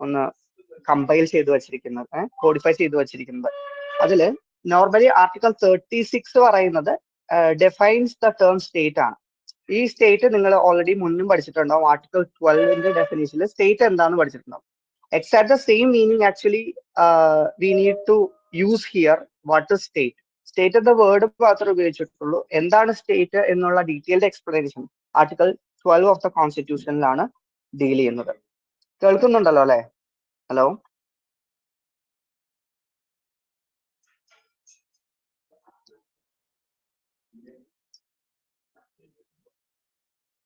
ഒന്ന് കമ്പൈൽ ചെയ്ത് വെച്ചിരിക്കുന്നത്, കോഡിഫൈ ചെയ്ത് വെച്ചിരിക്കുന്നത്. അതിൽ നോർമലി ആർട്ടിക്കിൾ 36 പറയുന്നത് ഡിഫൈൻസ് ദ ടേം സ്റ്റേറ്റ് ആണ്. ഈ സ്റ്റേറ്റ് നിങ്ങൾ ഓൾറെഡി മുന്നും പഠിച്ചിട്ടുണ്ടാവും. ആർട്ടിക്കിൾ 12ന്റെ ഡെഫിനേഷനിൽ സ്റ്റേറ്റ് എന്താണെന്ന് പഠിച്ചിട്ടുണ്ടാവും. Exact the same meaning actually we need to use here. What is state? State എന്ന വേർഡ് മാത്രമേ ഉപയോഗിച്ചിട്ടുള്ളൂ. എന്താണ് സ്റ്റേറ്റ് എന്നുള്ള detailed explanation article 12 of the കോൺസ്റ്റിറ്റ്യൂഷനിലാണ് ഡീൽ ചെയ്യുന്നത്. കേൾക്കുന്നുണ്ടല്ലോ അല്ലെ? ഹലോ?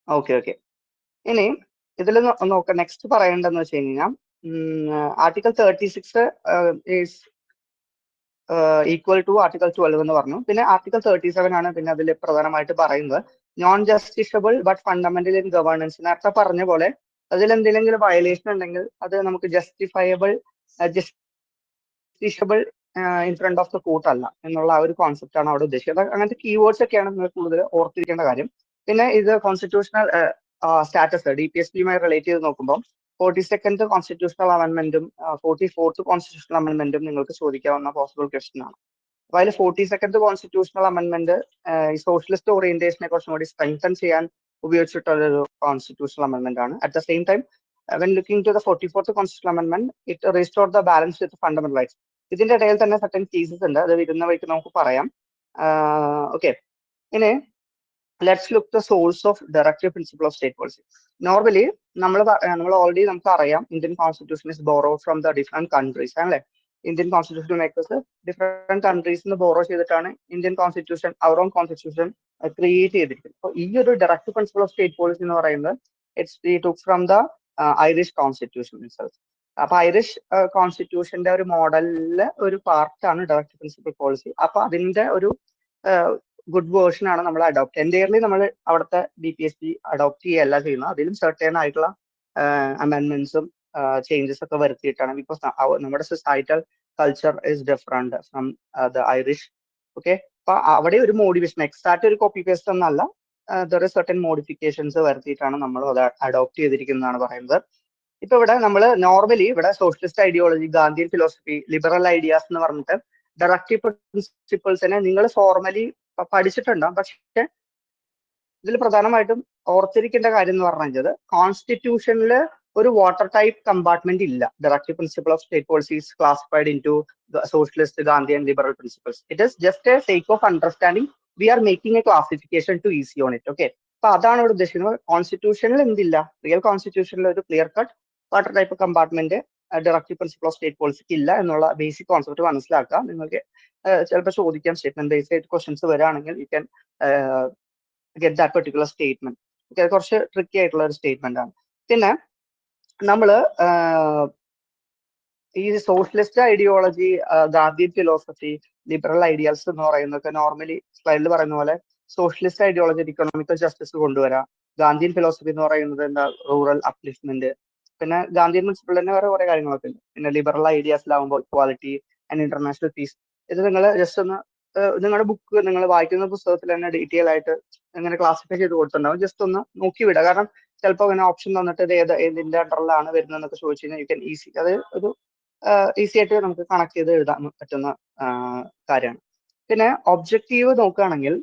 Okay okay. ഇനി ഇതിൽ നോക്കാം. നെക്സ്റ്റ് പറയേണ്ടതെന്ന് വെച്ച് കഴിഞ്ഞാൽ article 36 is equal to article 12 എന്ന് പറഞ്ഞു. പിന്നെ ആർട്ടിക്കിൾ 37 ആണ് പിന്നെ അതിൽ പ്രധാനമായിട്ട് പറയുന്നത് non justiciable but fundamental in governance. നേരത്തെ പറഞ്ഞ പോലെ അതിൽ എന്തെങ്കിലും വയലേഷൻ ഉണ്ടെങ്കിൽ അത് നമുക്ക് justifiable in front of the court അല്ല എന്നുള്ള ആ ഒരു കോൺസെപ്റ്റ് ആണ് അവിടെ ഉദ്ദേശിച്ചത്. അങ്ങനത്തെ കീവേഡ്സ് ഒക്കെയാണ് നിങ്ങൾ കൂടുതൽ ഓർത്തിരിക്കേണ്ട കാര്യം. പിന്നെ ഇത് കോൺസ്റ്റിറ്റ്യൂഷണൽ സ്റ്റാറ്റസ് DPSPയുമായി റിലേറ്റ് ചെയ്ത് നോക്കുമ്പോൾ 42nd കോൺസ്റ്റിറ്റ്യൂഷണൽ അമെന്റ്മെന്റും 44th കോൺസ്റ്റിറ്റ്യൂഷണൽ അമെന്റ്മെന്റും നിങ്ങൾക്ക് ചോദിക്കാവുന്ന പോസിബിൾ ക്വസ്റ്റൻ ആണ്. അപ്പൊ അതിൽ 42nd കോൺസ്റ്റിറ്റ്യൂഷണൽ അമെന്റ്മെന്റ് ഈ സോഷ്യലിസ്റ്റ് ഓറിയന്റേഷനെ കുറച്ചും കൂടി സ്ട്രെങ്തൻ ചെയ്യാൻ ഉപയോഗിച്ചിട്ടുള്ള ഒരു കോൺസ്റ്റിറ്റ്യൂഷണൽ അമെന്റ്മെന്റ് ആണ്. At the same time when looking to the 44th constitutional amendment, it restored the balance with the fundamental rights. ഇതിന്റെ ഇടയിൽ തന്നെ certain cases ഉണ്ട്, അത് വരുന്ന വഴിക്ക് നമുക്ക് പറയാം. ഓക്കെ, ഇനി let's look the source of directive principle of state policy. Normally നമ്മൾ ഓൾറെഡി നമുക്ക് അറിയാം Indian constitution is borrow from the different countries അല്ലേ. ഇന്ത്യൻ കോൺസ്റ്റിറ്റ്യൂഷൻ മേക്കേഴ്സ് ഡിഫറെന്റ് കൺട്രീസിൽ നിന്ന് ബോറോ ചെയ്തിട്ടാണ് ഇന്ത്യൻ കോൺസ്റ്റിറ്റ്യൂഷൻ, അവർ ഓൺ കോൺസ്റ്റിറ്റ്യൂഷൻ ക്രിയേറ്റ് ചെയ്തിരിക്കുന്നത്. അപ്പോൾ ഈ ഒരു directive principle of state policy എന്ന് പറയുന്നത് it's took from the Irish constitution itself. അപ്പൊ ഐറിഷ് കോൺസ്റ്റിറ്റ്യൂഷന്റെ ഒരു മോഡലിലെ ഒരു പാർട്ടാണ് ഡയറക്റ്റീവ് പ്രിൻസിപ്പിൾ പോളിസി. അപ്പൊ അതിന്റെ ഒരു ഗുഡ് വേർഷൻ ആണ് നമ്മൾ അഡോപ്റ്റ്. എൻറ്റയർലി നമ്മൾ അവിടുത്തെ DPSP അഡോപ്റ്റ് ചെയ്യുകയല്ല ചെയ്യുന്നത്. അതിലും സർട്ടേൺ ആയിട്ടുള്ള അമെൻമെന്റ്സും ചേഞ്ചസ് ഒക്കെ വരുത്തിയിട്ടാണ്. ബിക്കോസ് നമ്മുടെ societal culture is different from the Irish. Okay, അപ്പൊ അവിടെ ഒരു മോഡിഫിക്കേഷൻ, എക്സാക്ട് ഒരു കോപ്പി പേസ്റ്റ് ഒന്നല്ല, ദർ ഇസ് സർട്ടൻ മോഡിഫിക്കേഷൻസ് വരുത്തിയിട്ടാണ് നമ്മൾ അത് അഡോപ്റ്റ് ചെയ്തിരിക്കുന്നതാണ് പറയുന്നത്. ഇപ്പൊ ഇവിടെ നമ്മൾ നോർമലി ഇവിടെ socialist ideology, Gandhian philosophy, liberal ideas എന്ന് പറഞ്ഞിട്ട് ഡയറക്റ്റീവ് പ്രിൻസിപ്പിൾസിനെ നിങ്ങൾ ഫോർമലി പഠിച്ചിട്ടുണ്ടാവും. പക്ഷെ ഇതിൽ പ്രധാനമായിട്ടും ഓർത്തിരിക്കേണ്ട കാര്യം എന്ന് പറഞ്ഞാൽ കോൺസ്റ്റിറ്റ്യൂഷനിൽ ഒരു വാട്ടർ ടൈപ്പ് കമ്പാർട്ട്മെന്റ് ഇല്ല. Directive principle of state policy is classified in to socialist, Gandhian, liberal principles. It is just a sake of understanding. We are making a classification to easy on it. Okay, അപ്പൊ അതാണ് ഇവിടെ ഉദ്ദേശിക്കുന്നത്. കോൺസ്റ്റിറ്റ്യൂഷനിൽ എന്തില്ല, real കോൺസ്റ്റിറ്റ്യൂഷനിൽ ഒരു clear cut water type compartment directive principle of state പോളിസിക്ക് ഇല്ല എന്നുള്ള ബേസിക് കോൺസെപ്റ്റ് മനസ്സിലാക്കുക. നിങ്ങൾക്ക് ചിലപ്പോൾ ചോദിക്കാം, സ്റ്റേറ്റ്മെന്റ് ബേസ്ഡ് ആയിട്ട് questions വരാണെങ്കിൽ you can get that particular statement. Okay, അത് കുറച്ച് ട്രിക്കി ആയിട്ടുള്ള ഒരു സ്റ്റേറ്റ്മെന്റ് ആണ്. പിന്നെ നമ്മള് ഈ socialist ideology, Gandhian philosophy, liberal ideals എന്ന് പറയുന്നതൊക്കെ നോർമലി സ്ലൈഡിൽ പറയുന്ന പോലെ സോഷ്യലിസ്റ്റ് ഐഡിയോളജി ഇക്കണോമിക്കൽ ജസ്റ്റിസ് കൊണ്ടുവരാം. ഗാന്ധിയൻ ഫിലോസഫി എന്ന് പറയുന്നത് എന്താ, റൂറൽ അപ്ലിഫ്റ്റ്മെന്റ്. പിന്നെ ഗാന്ധിയൻ പ്രിൻസിപ്പിൾ തന്നെ വേറെ കുറെ കാര്യങ്ങളൊക്കെ ഉണ്ട്. പിന്നെ ലിബറൽ ഐഡിയാസിലാവുമ്പോൾ ഇക്വാലിറ്റി ആൻഡ് ഇന്റർനാഷണൽ പീസ്. ഇത് നിങ്ങൾ ജസ്റ്റ് ഒന്ന് നിങ്ങളുടെ ബുക്ക്, നിങ്ങൾ വായിക്കുന്ന പുസ്തകത്തിൽ തന്നെ ഡീറ്റെയിൽ ആയിട്ട് എങ്ങനെ ക്ലാസിഫൈ ചെയ്ത് കൊടുത്തിട്ടുണ്ടാവും. ജസ്റ്റ് ഒന്ന് നോക്കി വിടുക. കാരണം ചിലപ്പോൾ അങ്ങനെ ഓപ്ഷൻ തന്നിട്ട് ഇത് ഏതിന്റെ അണ്ടറിലാണ് വരുന്നതെന്നൊക്കെ ചോദിച്ചു കഴിഞ്ഞാൽ യു ക്യാൻ ഈസി, അത് ഒരു ഈസി ആയിട്ട് നമുക്ക് കണക്ട് ചെയ്ത് എഴുതാൻ പറ്റുന്ന കാര്യമാണ്. പിന്നെ ഒബ്ജക്റ്റീവ് നോക്കുകയാണെങ്കിൽ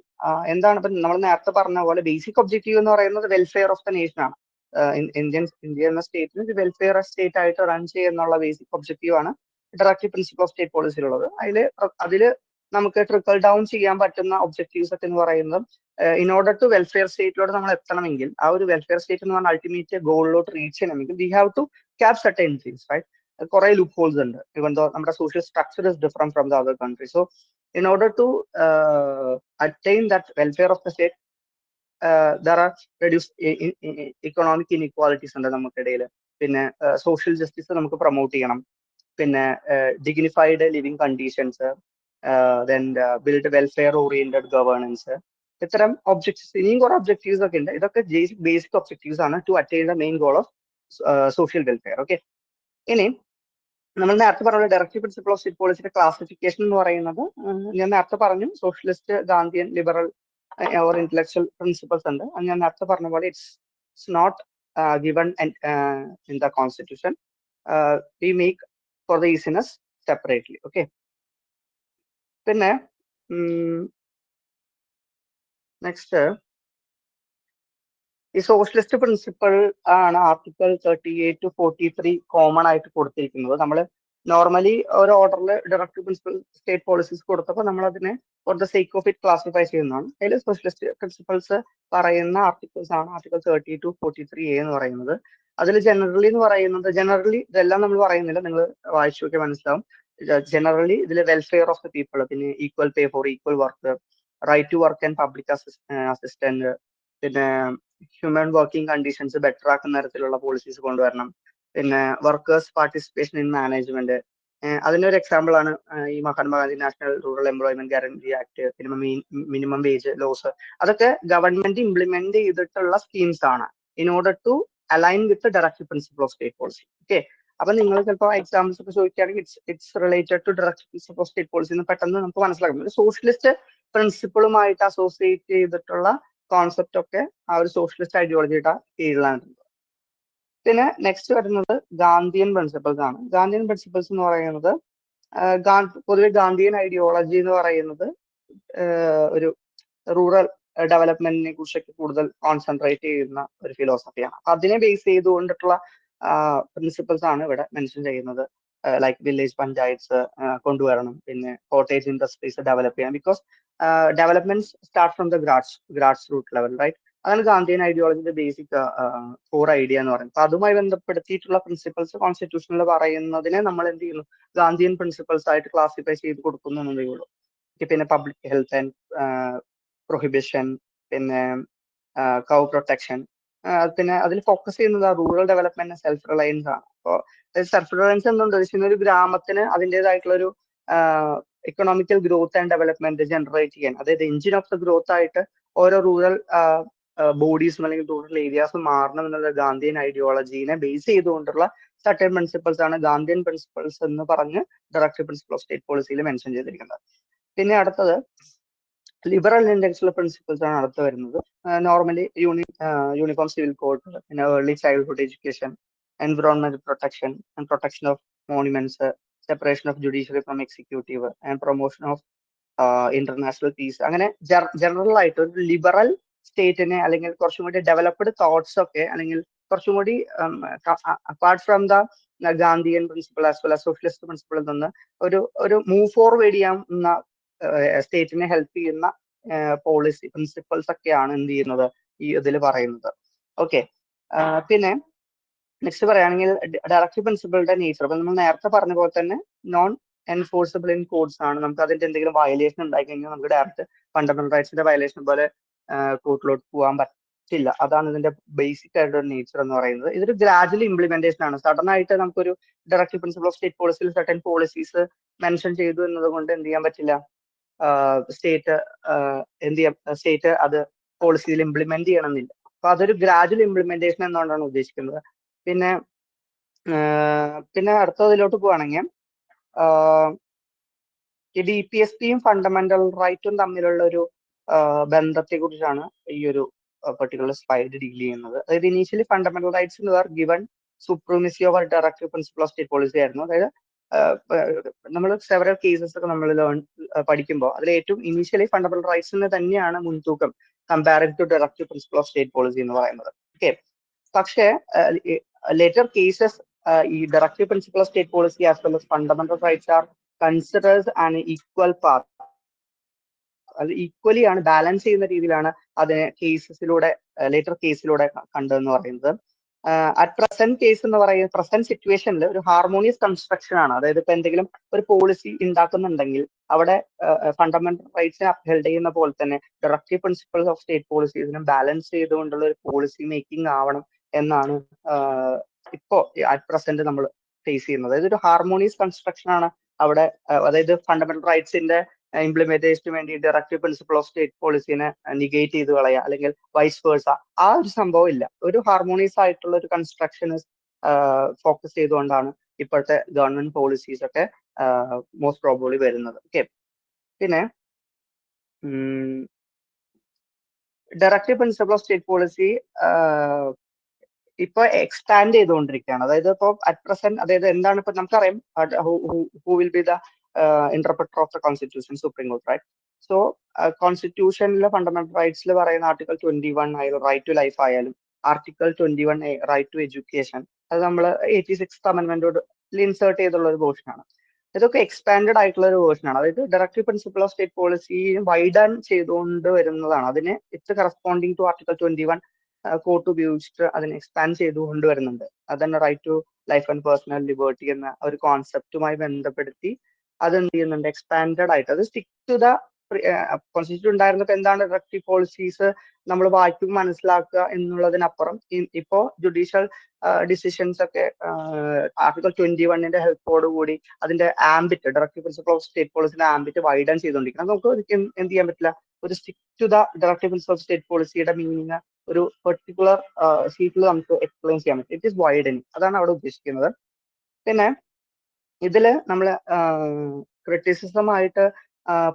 എന്താണ്, ഇപ്പം നമ്മൾ നേരത്തെ പറഞ്ഞ പോലെ ബേസിക് ഒബ്ജക്റ്റീവ് എന്ന് പറയുന്നത് വെൽഫെയർ ഓഫ് ദ നേഷൻ ആണ്. ഇന്ത്യ എന്ന സ്റ്റേറ്റിന് വെൽഫെയർ സ്റ്റേറ്റ് ആയിട്ട് റൺ ചെയ്യുന്നുള്ള ബേസിക് ഒബ്ജക്റ്റീവ് ആണ് ഡയറക്റ്റീവ് പ്രിൻസിപ്പിൾ ഓഫ് സ്റ്റേറ്റ് പോളിസിയിലുള്ളത്. അതില് നമുക്ക് ട്രിക്കിൾ ഡൗൺ ചെയ്യാൻ പറ്റുന്ന ഒബ്ജക്റ്റീവ്സ് ഒക്കെ എന്ന് പറയുന്നത് ഇൻ ഓർഡർ ടു വെൽഫെയർ സ്റ്റേറ്റിലോട്ട് നമ്മൾ എത്തണമെങ്കിൽ, ആ ഒരു വെൽഫെയർ സ്റ്റേറ്റ് എന്ന് പറഞ്ഞ അൾട്ടിമേറ്റ് ഗോളിലോട്ട് റീച്ച് ചെയ്യണമെങ്കിൽ we have to cap certain things, right. കുറെ ലൂപ്പ് ഹോൾസ് ഉണ്ട്. ഇവൻ ദോ നമ്മുടെ social structure is different from the other country. So in order to attain that welfare of the state there are reduce economic inequalities ഉണ്ട് നമുക്കിടയിൽ. പിന്നെ social justice നമുക്ക് promote ചെയ്യണം. പിന്നെ dignified living conditions, then build welfare oriented governance. ഇത്തരം objectives, ഇനിയും കുറെ objectives ഒക്കെ ഉണ്ട്. ഇതൊക്കെ ബേസിക് ഒബ്ജക്റ്റീവ്സ് ആണ് to attain the main goal of social welfare. Okay, ഇനി നമ്മൾ നേരത്തെ പറഞ്ഞ ഡയറക്റ്റീവ് പ്രിൻസിപ്പിൾ ഓഫ് സ്റ്റേറ്റ് പോളിസിയുടെ ക്ലാസിഫിക്കേഷൻ എന്ന് പറയുന്നത് ഞാൻ നേരത്തെ പറഞ്ഞു, socialist, Gandhian, liberal or intellectual principles ഉണ്ട്. ഞാൻ നേരത്തെ പറഞ്ഞ പോലെ it's not given in the constitution. we make for the easiness separately. Okay. പിന്നെ നെക്സ്റ്റ് ഈ സോഷ്യലിസ്റ്റ് പ്രിൻസിപ്പിൾ ആണ് ആർട്ടിക്കിൾ 38-43 കോമൺ ആയിട്ട് കൊടുത്തിരിക്കുന്നത്. നമ്മൾ നോർമലി ഒരു ഓർഡറിൽ ഡയറക്റ്റീവ് പ്രിൻസിപ്പൽ സ്റ്റേറ്റ് പോളിസീസ് കൊടുത്തപ്പോൾ നമ്മൾ അതിനെ for the sake of it classify ചെയ്യുന്നതാണ്. അതിൽ സോഷ്യലിസ്റ്റ് പ്രിൻസിപ്പൾസ് പറയുന്ന ആർട്ടിക്കിൾസ് ആണ് ആർട്ടിക്കിൾ 32-43A എന്ന് പറയുന്നത്. അതിൽ ജനറലി എന്ന് പറയുന്നത്, ജനറലി ഇതെല്ലാം നമ്മൾ പറയുന്നില്ല, നിങ്ങൾ വായിച്ചു നോക്കിയാൽ മനസ്സിലാവും. ജനറലി ഇതിൽ വെൽഫെയർ ഓഫ് ദ പീപ്പിൾ, പിന്നെ equal pay for equal work, right to work and public assistant, പിന്നെ ഹ്യൂമൻ വർക്കിംഗ് കണ്ടീഷൻസ് ബെറ്റർ ആക്കുന്ന തരത്തിലുള്ള പോളിസീസ് കൊണ്ടുവരണം, പിന്നെ വർക്കേഴ്സ് പാർട്ടിസിപ്പേഷൻ ഇൻ മാനേജ്മെന്റ്. അതിനൊരു എക്സാമ്പിൾ ആണ് ഈ Mahatma Gandhi national rural employment guarantee act, പിന്നെ മിനിമം വേജ് ലോസ്. അതൊക്കെ ഗവൺമെന്റ് ഇംപ്ലിമെന്റ് ചെയ്തിട്ടുള്ള സ്കീംസ് ആണ് in order to align with directive principle of state policy. Okay. അപ്പൊ നിങ്ങൾ ചിലപ്പോൾ എക്സാമ്പിൾസ് ഒക്കെ ചോദിക്കുകയാണെങ്കിൽ it's related to directive principle of state policy എന്ന് പെട്ടെന്ന് നമുക്ക് മനസ്സിലാക്കും. ഒരു സോഷ്യലിസ്റ്റ് പ്രിൻസിപ്പിളുമായിട്ട് അസോസിയേറ്റ് ചെയ്തിട്ടുള്ള കോൺസെപ്റ്റ് ഒക്കെ ആ ഒരു സോഷ്യലിസ്റ്റ് ഐഡിയോളജിയുടെ കീഴിലാണ്. പിന്നെ നെക്സ്റ്റ് വരുന്നത് ഗാന്ധിയൻ പ്രിൻസിപ്പിൾസ് ആണ്. ഗാന്ധിയൻ പ്രിൻസിപ്പിൾസ് എന്ന് പറയുന്നത് പൊതുവെ ഗാന്ധിയൻ ഐഡിയോളജി എന്ന് പറയുന്നത് ഒരു റൂറൽ ഡെവലപ്മെന്റിനെ കുറിച്ചൊക്കെ കൂടുതൽ കോൺസെൻട്രേറ്റ് ചെയ്യുന്ന ഒരു ഫിലോസഫിയാണ്. അപ്പൊ അതിനെ ബേസ് ചെയ്തുകൊണ്ടിട്ടുള്ള പ്രിൻസിപ്പിൾസ് ആണ് ഇവിടെ മെൻഷൻ ചെയ്യുന്നത്. ലൈക്ക് വില്ലേജ് പഞ്ചായത്ത്സ് കൊണ്ടുവരണം, പിന്നെ കോട്ടേജ് ഇൻഡസ്ട്രീസ് ഡെവലപ്പ് ചെയ്യാം. Because development start from the grass root level, right? അതാണ് ഗാന്ധിയൻ ഐഡിയോളജിന്റെ ബേസിക് കോർ ഐഡിയ എന്ന് പറയുന്നത്. അപ്പൊ അതുമായി ബന്ധപ്പെടുത്തിയിട്ടുള്ള പ്രിൻസിപ്പിൾസ് കോൺസ്റ്റിറ്റ്യൂഷനിൽ പറയുന്നതിനെ നമ്മൾ എന്ത് ചെയ്യുന്നു, ഗാന്ധിയൻ പ്രിൻസിപ്പിൾസ് ആയിട്ട് ക്ലാസിഫൈ ചെയ്ത് കൊടുക്കുന്നു എന്നതേ ഉള്ളൂ. പിന്നെ പബ്ലിക് ഹെൽത്ത് ആൻഡ് പ്രൊഹിബിഷൻ, പിന്നെ കൗ പ്രൊട്ടക്ഷൻ, പിന്നെ അതിൽ ഫോക്കസ് ചെയ്യുന്നത് റൂറൽ ഡെവലപ്മെന്റ് സെൽഫ് റിലയൻസ് ആണ്. അപ്പോൾ സെൽഫ് റിലയൻസ് എന്ന് ഉദ്ദേശിക്കുന്ന ഒരു ഗ്രാമത്തിന് അതിൻ്റെതായിട്ടുള്ള ഒരു economical growth and development generate ചെയ്യാൻ, അതായത് എഞ്ചിൻ ഓഫ് ദ ഗ്രോത്ത് ആയിട്ട് ഓരോ റൂറൽ ബോഡീസും അല്ലെങ്കിൽ റൂറൽ ഏരിയാസും മാറണം എന്നുള്ള ഗാന്ധിയൻ ഐഡിയോളജീനെ ബേസ് ചെയ്തുകൊണ്ടുള്ള സർട്ടൻ പ്രിൻസിപ്പിൾസ് ആണ് ഗാന്ധിയൻ പ്രിൻസിപ്പിൾസ് എന്ന് പറഞ്ഞ് ഡയറക്റ്റീവ് പ്രിൻസിപ്പിൾ ഓഫ് സ്റ്റേറ്റ് പോളിസിയിൽ മെൻഷൻ ചെയ്തിരിക്കുന്നത്. പിന്നെ അടുത്തത് ലിബറൽ ടെൻഡൻസിയുള്ള പ്രിൻസിപ്പിൾസ് ആണ് അടുത്ത് വരുന്നത്. നോർമലി യൂണിഫോം സിവിൽ കോഡ്, പിന്നെ early childhood education, environmental protection and protection of monuments, separation of judiciary from executive and promotion of international peace. അങ്ങനെ ജനറൽ ആയിട്ട് ഒരു ലിബറൽ സ്റ്റേറ്റിനെ അല്ലെങ്കിൽ കുറച്ചും കൂടി ഡെവലപ്ഡ് തോട്ട്സ് ഒക്കെ, അല്ലെങ്കിൽ കുറച്ചും കൂടി apart from the Gandhian principle as well as socialist പ്രിൻസിപ്പിളിൽ നിന്ന് ഒരു മൂവ് ഫോർവേഡ് ചെയ്യാവുന്ന സ്റ്റേറ്റിനെ ഹെൽപ്പ് ചെയ്യുന്ന പോളിസി പ്രിൻസിപ്പിൾസ് ഒക്കെയാണ് എന്ത് ചെയ്യുന്നത് ഈ ഇതിൽ പറയുന്നത്. ഓക്കെ. പിന്നെ നെക്സ്റ്റ് പറയുകയാണെങ്കിൽ ഡയറക്റ്റീവ് പ്രിൻസിപ്പിളുടെ നേച്ചർ. അപ്പൊ നമ്മൾ നേരത്തെ പറഞ്ഞ പോലെ തന്നെ നോൺ എൻഫോഴ്സിബിൾ ഇൻ കോർട്സ് ആണ്. നമുക്ക് അതിന്റെ എന്തെങ്കിലും വയലേഷൻ ഉണ്ടായി കഴിഞ്ഞാൽ നമുക്ക് ഡയറക്റ്റ് ഫണ്ടമെന്റൽ റൈറ്റ്സിന്റെ വയലേഷൻ പോലെ കോർട്ടിലോട്ട് പോകാൻ പറ്റില്ല. അതാണ് ഇതിന്റെ ബേസിക് ആയിട്ടുള്ള നേച്ചർ എന്ന് പറയുന്നത്. ഇതൊരു ഗ്രാജുവൽ ഇംപ്ലിമെന്റേഷൻ ആണ്. സഡൻ ആയിട്ട് നമുക്കൊരു ഡയറക്റ്റീവ് പ്രിൻസിപ്പിൾ ഓഫ് സ്റ്റേറ്റ് പോളിസിയിൽ സർട്ടൻ പോളിസീസ് മെൻഷൻ ചെയ്തു എന്നത് കൊണ്ട് എന്ത് ചെയ്യാൻ പറ്റില്ല, സ്റ്റേറ്റ് സ്റ്റേറ്റ് അത് പോളിസിയിൽ ഇംപ്ലിമെന്റ് ചെയ്യണമെന്നില്ല. അപ്പൊ അതൊരു ഗ്രാജുവൽ ഇംപ്ലിമെന്റേഷൻ എന്നുകൊണ്ടാണ് ഉദ്ദേശിക്കുന്നത്. പിന്നെ അടുത്തതിലോട്ട് പോവുകയാണെങ്കിൽ ഈ DPSPയും ഫണ്ടമെന്റൽ റൈറ്റും തമ്മിലുള്ള ഒരു ബന്ധത്തെ കുറിച്ചാണ് ഈ ഒരു പെർട്ടിക്കുലർ സ്ലൈഡ് ഡീൽ ചെയ്യുന്നത്. അതായത് initially fundamental rights are given supremacy over directive principle of state policy ആയിരുന്നു. അതായത് നമ്മൾ സെവറൽ കേസസ് ഒക്കെ നമ്മൾ പഠിക്കുമ്പോൾ അതിൽ ഏറ്റവും ഇനീഷ്യലി ഫണ്ടമെന്റൽ റൈറ്റ്സിന് തന്നെയാണ് മുൻതൂക്കം comparing to directive principle of state policy എന്ന് പറയുന്നത്. ഓക്കെ. പക്ഷേ ലേറ്റർ കേസസ് ഈ directive principle of state policy as well as fundamental rights are considers an equal path. അത് ഈക്വലി ആണ്, ബാലൻസ് ചെയ്യുന്ന രീതിയിലാണ് അതിനെ കേസസിലൂടെ ലേറ്റർ കേസിലൂടെ കണ്ടതെന്ന് പറയുന്നത്. അറ്റ് പ്രസന്റ് കേസ് എന്ന് പറയുന്നത് പ്രസന്റ് സിറ്റുവേഷനിൽ ഒരു ഹാർമോണിയസ് കൺസ്ട്രക്ഷൻ ആണ്. അതായത് ഇപ്പൊ എന്തെങ്കിലും ഒരു പോളിസി ഉണ്ടാക്കുന്നുണ്ടെങ്കിൽ അവിടെ ഫണ്ടമെന്റൽ റൈറ്റ്സിനെ അപ്ഹെൽഡ് ചെയ്യുന്ന പോലെ തന്നെ ഡയറക്റ്റീവ് പ്രിൻസിപ്പിൾസ് ഓഫ് സ്റ്റേറ്റ് പോളിസീസിനും ബാലൻസ് ചെയ്തുകൊണ്ടുള്ള ഒരു പോളിസി മേക്കിംഗ് ആവണം എന്നാണ് ഇപ്പോ അറ്റ് പ്രസന്റ് നമ്മൾ ഫേസ് ചെയ്യുന്നത്. അതായത് ഒരു ഹാർമോണിയസ് കൺസ്ട്രക്ഷൻ ആണ് അവിടെ. അതായത് ഫണ്ടമെന്റൽ റൈറ്റ്സിന്റെ ഇംപ്ലിമെന്റേഷന് വേണ്ടി ഡയറക്റ്റീവ് പ്രിൻസിപ്പിൾ ഓഫ് സ്റ്റേറ്റ് പോളിസിനെ നിഗേറ്റ് ചെയ്ത് കളയുക, അല്ലെങ്കിൽ വൈസ് വേഴ്സ, ആ ഒരു സംഭവം ഇല്ല. ഒരു ഹാർമോണിയസ് ആയിട്ടുള്ള ഒരു കൺസ്ട്രക്ഷൻ ഫോക്കസ് ചെയ്തുകൊണ്ടാണ് ഇപ്പോഴത്തെ ഗവൺമെന്റ് പോളിസീസ് ഒക്കെ മോസ്റ്റ് പ്രോബബ്ലി വരുന്നത്. ഓക്കെ. പിന്നെ directive principle of state policy ഇപ്പൊ എക്സ്പാൻഡ് ചെയ്തുകൊണ്ടിരിക്കുകയാണ്. അതായത് ഇപ്പോൾ അറ്റ് പ്രസന്റ്, അതായത് എന്താണ് ഇപ്പൊ നമുക്കറിയാം who will be the interpreter of the constitution, supreme court, right? So കോൺസ്റ്റിറ്റ്യൂഷനിലെ ഫണ്ടമെന്റൽ റൈറ്റ്സിൽ പറയുന്ന ആർട്ടിക്കിൾ 21 ആയാലും റൈറ്റ് ടു ലൈഫ് ആയാലും article 21A right to education, അത് നമ്മൾ 86th അമെന്റ്മെന്റോട് ഇൻസേർട്ട് ചെയ്തുള്ള ഒരു പോർഷനാണ്. ഇതൊക്കെ എക്സ്പാൻഡഡ് ആയിട്ടുള്ള ഒരു വേർഷനാണ്. അതായത് directive principle of state policy widen ചെയ്തുകൊണ്ട് വരുന്നതാണ്. അതിന് it's corresponding to article 21 court ഉപയോഗിച്ചിട്ട് അതിനെ എക്സ്പാൻഡ് ചെയ്തു കൊണ്ടുവരുന്നുണ്ട്. അതന്നെ right to life and personal liberty എന്ന ഒരു കോൺസെപ്റ്റുമായി ബന്ധപ്പെടുത്തി അത് എന്ത് ചെയ്യുന്നുണ്ട്, എക്സ്പാൻഡഡ് ആയിട്ട് അത് സ്റ്റിക്ക് ടു ദ കോൺസ്റ്റിറ്റ്യൂഷൻ ഉണ്ടായിരുന്നപ്പോൾ എന്താണ് ഡയറക്റ്റീവ് പോളിസീസ് നമ്മൾ വായിക്കും മനസ്സിലാക്കുക എന്നുള്ളതിനപ്പുറം ഇപ്പോ ജുഡീഷ്യൽ ഡിസിഷൻസ് ഒക്കെ ആർട്ടിക്കിൾ 21ന്റെ ഹെൽപ്പോട് കൂടി അതിന്റെ ambit, directive principle of state പോളിസിന്റെ ആംബിറ്റ് വൈഡൻ ചെയ്തുകൊണ്ടിരിക്കണം. നമുക്ക് എന്ത് ചെയ്യാൻ പറ്റില്ല, ഒരു stick to the directive principle of state പോളിസിയുടെ മീനിങ് ഒരു പെർട്ടിക്കുലർ ഷീറ്റിൽ നമുക്ക് എക്സ്പ്ലെയിൻ ചെയ്യാൻ പറ്റും. ഇറ്റ് ഈസ് വൈഡനിങ്, അതാണ് അവിടെ ഉദ്ദേശിക്കുന്നത്. പിന്നെ ഇതില് നമ്മൾ ക്രിറ്റിസിസം ആയിട്ട്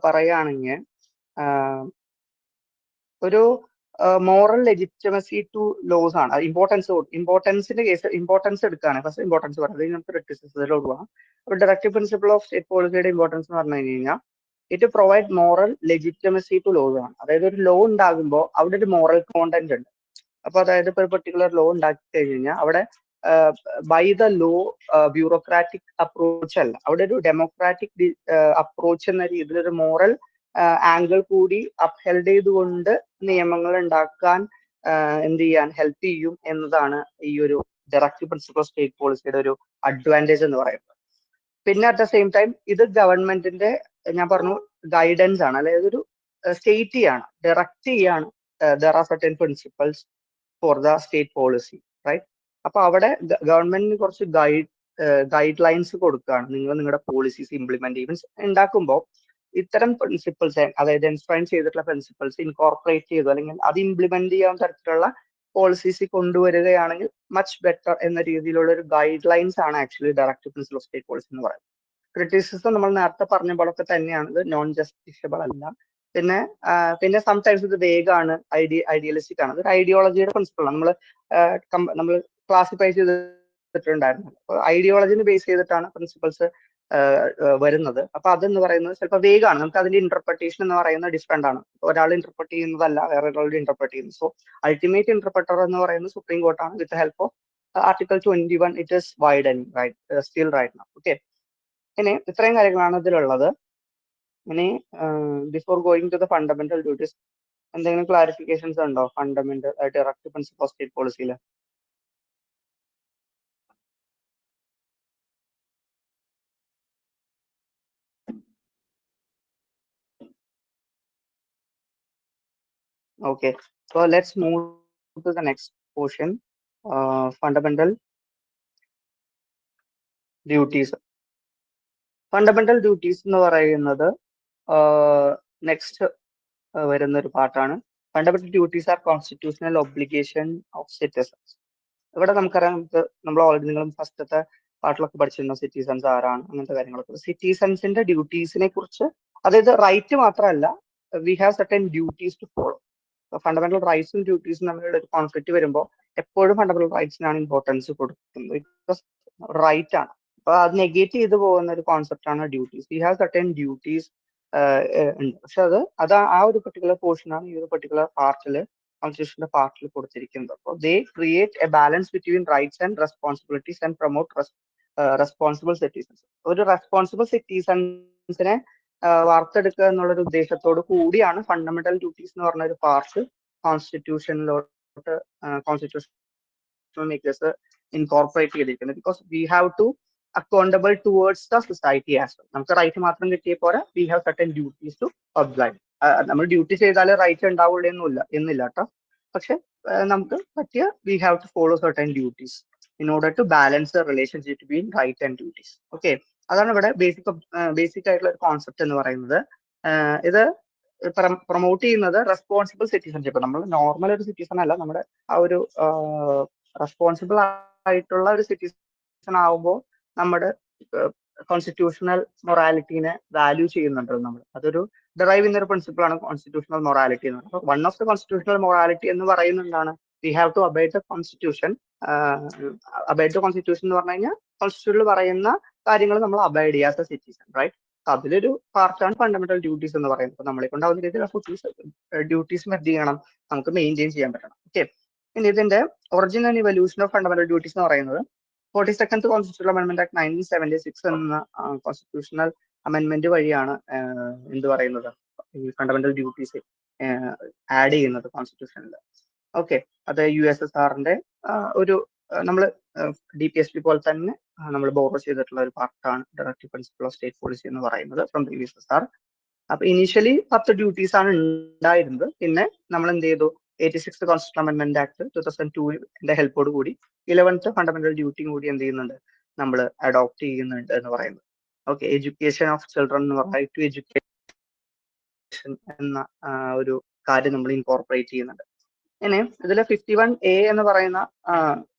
പറയുകയാണെങ്കിൽ ഒരു മോറൽ ലെജിറ്റമസി ടു ലോസ് ആണ്. ഇമ്പോർട്ടൻസിന്റെ കേസ് ഇമ്പോർട്ടൻസ് എടുക്കുകയാണ്. ഫസ്റ്റ് ഇമ്പോർട്ടൻസ് പറയുന്നത് നമുക്ക് ക്രിറ്റിസിസത്തിലോട്ട് പോകാം. ഒരു ഡയറക്റ്റീവ് പ്രിൻസിപ്പിൾ ഓഫ് സ്റ്റേറ്റ് പോളിസിയുടെ ഇമ്പോർട്ടൻസ് എന്ന് പറഞ്ഞു കഴിഞ്ഞാൽ it provide moral legitimacy to laws ആണ്. അതായത് ഒരു ലോ ഉണ്ടാകുമ്പോൾ അവിടെ ഒരു മോറൽ കോണ്ടന്റ് ഉണ്ട്. അപ്പൊ അതായത് ഇപ്പൊ ഒരു പെർട്ടിക്കുലർ ലോ ഉണ്ടാക്കി കഴിഞ്ഞാൽ അവിടെ by the law bureaucratic approach അല്ല, അവിടെ ഒരു ഡെമോക്രാറ്റിക് അപ്രോച്ച് എന്ന രീതിയിൽ ഒരു മോറൽ ആംഗിൾ കൂടി അപ്ഹെൽഡ് ചെയ്തുകൊണ്ട് നിയമങ്ങൾ ഉണ്ടാക്കാൻ എന്ത് ചെയ്യാൻ ഹെൽപ്പ് ചെയ്യും എന്നതാണ് ഈ ഒരു ഡയറക്റ്റീവ് പ്രിൻസിപ്പിൾ ഓഫ് സ്റ്റേറ്റ് പോളിസിയുടെ ഒരു അഡ്വാൻറ്റേജ് എന്ന് പറയുന്നത്. പിന്നെ അറ്റ് ദ സെയിം ടൈം ഇത് ഗവൺമെന്റിന്റെ, ഞാൻ പറഞ്ഞു, ഗൈഡൻസ് ആണ്. അതായത് ഒരു സ്റ്റേറ്റ് ചെയ്യാണ്, ഡയറക്റ്റ് ചെയ്യാണ്. There are certain principles for the state policy, right? അപ്പൊ അവിടെ ഗവൺമെന്റിന് കുറച്ച് ഗൈഡ് ലൈൻസ് കൊടുക്കുകയാണ്. നിങ്ങൾ നിങ്ങളുടെ പോളിസീസ് ഇംപ്ലിമെന്റ് ചെയ്യുമ്പോൾ ഉണ്ടാക്കുമ്പോൾ ഇത്തരം പ്രിൻസിപ്പിൾസ്, അതായത് എൻസ്ട്രൈൻ ചെയ്തിട്ടുള്ള പ്രിൻസിപ്പിൾസ് ഇൻകോർപ്പറേറ്റ് ചെയ്തു അല്ലെങ്കിൽ അത് ഇംപ്ലിമെന്റ് ചെയ്യാൻ തരത്തിലുള്ള പോളിസീസ് കൊണ്ടുവരികയാണെങ്കിൽ മച്ച് ബെറ്റർ എന്ന രീതിയിലുള്ള ഒരു ഗൈഡ് ലൈൻസ് ആണ് actually directive principle of state policy എന്ന് പറയുന്നത്. ക്രിറ്റിസിസം നമ്മൾ നേരത്തെ പറഞ്ഞ പോലൊക്കെ തന്നെയാണ്, ഇത് നോൺ ജസ്റ്റിഷ്യബിൾ അല്ല. പിന്നെ സംടൈംസ് ഇത് വേഗമാണ്, ഐഡിയലിസ്റ്റിക് ആണ്. ഇത് ഐഡിയോളജിയുടെ പ്രിൻസിപ്പിൾ ആണ്. നമ്മൾ ക്ലാസിഫൈ ചെയ്തിട്ടുണ്ടായിരുന്നു. അപ്പോൾ ഐഡിയോളജിനെ ബേസ് ചെയ്തിട്ടാണ് പ്രിൻസിപ്പിൾസ് വരുന്നത്. അപ്പൊ അതെന്ന് പറയുന്നത് ചിലപ്പോൾ വേഗമാണ്. നമുക്ക് അതിന്റെ ഇന്റർപ്രിട്ടേഷൻ എന്ന് പറയുന്നത് ഡിഫറെന്റ് ആണ്. ഒരാൾ ഇന്റർപ്രറ്റ് ചെയ്യുന്നതല്ല വേറെ ഒരാളുടെ ഇന്റർപ്രറ്റ് ചെയ്യുന്നത്. സോ അൾട്ടിമേറ്റ് ഇന്റർപ്രറ്റർ എന്ന് പറയുന്നത് സുപ്രീം കോർട്ടാണ്. With help of article 21 it is widening, right, still right now. Okay, ഇനി ഇത്രയും കാര്യങ്ങളാണ് ഇതിലുള്ളത്. ഇനി before going to the fundamental duties എന്തെങ്കിലും ക്ലാരിഫിക്കേഷൻസ് ഉണ്ടോ fundamental directive principle of state പോളിസിയിൽ? Okay, so let's move to the next portion, fundamental duties. Fundamental duties എന്ന് പറയുന്നത് നെക്സ്റ്റ് വരുന്ന ഒരു പാർട്ടാണ്. Fundamental duties R constitutional obligation of citizens. ഇവിടെ നമുക്കറിയാം, നമ്മൾ ഓൾറെഡി നിങ്ങളും ഫസ്റ്റത്തെ പാർട്ടിലൊക്കെ പഠിച്ചിരുന്ന സിറ്റിസൺസ് ആരാണ്, അങ്ങനത്തെ കാര്യങ്ങളൊക്കെ. സിറ്റിസൺസിന്റെ ഡ്യൂട്ടീസിനെ കുറിച്ച്, അതായത് റൈറ്റ് മാത്രമല്ല, we have certain duties to follow. Fundamental റൈറ്റ്സും ഡ്യൂട്ടീസും തമ്മിലുള്ള ഒരു കോൺഫ്ലിക്റ്റ് വരുമ്പോൾ എപ്പോഴും ഫണ്ടമെന്റൽ റൈറ്റ്സിനാണ് ഇമ്പോർട്ടൻസ് കൊടുക്കുന്നത്. ബിക്കോസ് റൈറ്റ് ആണ്. അപ്പൊ അത് നെഗേറ്റ് ചെയ്തു പോകുന്ന ഒരു കോൺസെപ്റ്റ് ആണ് duties. We have certain duties ഉണ്ട്. പക്ഷെ അത് ആ ഒരു പെർട്ടിക്കുലർ പോർഷനാണ് ഈ ഒരു പെർട്ടിക്കുലർ പാർട്ടിൽ, കോൺസ്റ്റിറ്റ്യൂഷന്റെ പാർട്ടിൽ കൊടുത്തിരിക്കുന്നത്. അപ്പോൾ they create a balance between rights and responsibilities and promote responsible citizens. ഒരു റെസ്പോൺസിബിൾ സിറ്റിസൺസിനെ വാർത്തെടുക്കുക എന്നുള്ള ഒരു ഉദ്ദേശത്തോട് കൂടിയാണ് ഫണ്ടമെന്റൽ ഡ്യൂട്ടീസ് എന്ന് പറഞ്ഞ ഒരു പാർട്ട് കോൺസ്റ്റിറ്റ്യൂഷനിലോട്ട് കോൺസ്റ്റിറ്റ്യൂഷണൽ മേക്കേഴ്സ് ഇൻകോർപ്പറേറ്റ് ചെയ്തിരിക്കുന്നത്. Because we have to accountable towards the society as well. നമുക്ക് റൈറ്റ് മാത്രം കിട്ടിയ പോലെ we have certain duties to observe. നമ്മൾ ഡ്യൂട്ടി ചെയ്താലേ റൈറ്റ് ഉണ്ടാവുള്ളൂ എന്നില്ല കേട്ടോ. പക്ഷെ നമുക്ക് പറ്റിയ we have to follow certain duties in order to balance the relationship between right and duties. Okay, അതാണ് ഇവിടെ ബേസിക് ആയിട്ടുള്ള ഒരു കോൺസെപ്റ്റ് എന്ന് പറയുന്നത്. ഇത് പ്രൊമോട്ട് ചെയ്യുന്നത് റെസ്പോൺസിബിൾ സിറ്റിസൺഷിപ്പ്. നമ്മൾ നോർമൽ ഒരു സിറ്റിസൺ അല്ല, നമ്മുടെ ആ ഒരു റെസ്പോൺസിബിൾ ആയിട്ടുള്ള ഒരു സിറ്റിസൺ ആവുമ്പോൾ നമ്മുടെ കോൺസ്റ്റിറ്റ്യൂഷണൽ മൊറാലിറ്റീനെ വാല്യൂ ചെയ്യുന്നുണ്ട് നമ്മൾ. അതൊരു ഡെറൈവ് ചെയ്യുന്ന ഒരു പ്രിൻസിപ്പിൾ ആണ് കോൺസ്റ്റിറ്റ്യൂഷണൽ മൊറാലിറ്റി എന്ന് പറയുന്നത്. One of the constitutional morality എന്ന് പറയുന്നതാണ് we have to obey the constitution abide the constitution എന്ന് പറഞ്ഞു കഴിഞ്ഞാൽ കോൺസ്റ്റിറ്റ്യൂഷനിൽ പറയുന്ന കാര്യങ്ങൾ നമ്മൾ അബൈഡ് ചെയ്യാത്ത സിറ്റിസൺ, റൈറ്റ്? അതിലൊരു പാർട്ടാണ് ഫണ്ടമെന്റൽ ഡ്യൂട്ടീസ് എന്ന് പറയുന്നത്. അപ്പൊ നമ്മളെ കൊണ്ടാവുന്ന രീതിയിൽ ഡ്യൂട്ടീസ് എന്ത് ചെയ്യണം, നമുക്ക് മെയിൻറ്റെയിൻ ചെയ്യാൻ പറ്റണം. ഓക്കെ, ഇനി ഇതിന്റെ origin and evolution of fundamental duties എന്ന് പറയുന്നത് 42nd കോൺസ്റ്റിറ്റ്യൂഷണൽ അമെന്റ്മെന്റ് ആക്ട് 1976 എന്ന കോൺസ്റ്റിറ്റ്യൂഷണൽ അമെന്റ്മെന്റ് വഴിയാണ് എന്ത് പറയുന്നത്, ഈ ഫണ്ടമെന്റൽ ഡ്യൂട്ടീസ് ആഡ് ചെയ്യുന്നത് കോൺസ്റ്റിറ്റ്യൂഷനിൽ. ഓക്കെ, അത് USSRന്റെ ഒരു നമ്മൾ DPSP പോലെ തന്നെ നമ്മൾ ബോറോ ചെയ്തിട്ടുള്ള ഒരു പാർട്ടാണ് directive principle of state policy എന്ന് പറയുന്നത് ഫ്രം ദി USSR. അപ്പൊ ഇനീഷ്യലി 10 ഡ്യൂട്ടീസ് ആണ് ഉണ്ടായിരുന്നത്. പിന്നെ നമ്മൾ എന്ത് ചെയ്തു, 86th കോൺസ്റ്റിറ്റ്യൂഷൻ അമെന്റ്മെന്റ് ആക്ട് 2002ന്റെ ഹെൽപ്പോട് കൂടി 11th ഫണ്ടമെന്റൽ ഡ്യൂട്ടിയും കൂടി എന്ത് ചെയ്യുന്നുണ്ട്, നമ്മൾ അഡോപ്റ്റ് ചെയ്യുന്നുണ്ട് എന്ന് പറയുന്നത്. ഓക്കെ, എഡ്യൂക്കേഷൻ ഓഫ് ചിൽഡ്രൻ എന്ന് പറഞ്ഞാൽ ടു എഡ്യൂക്കേഷൻ എന്ന ഒരു കാര്യം നമ്മൾ ഇൻകോർപ്പറേറ്റ് ചെയ്യുന്നുണ്ട്. ഇനി ഇതിൽ 51A എന്ന് പറയുന്ന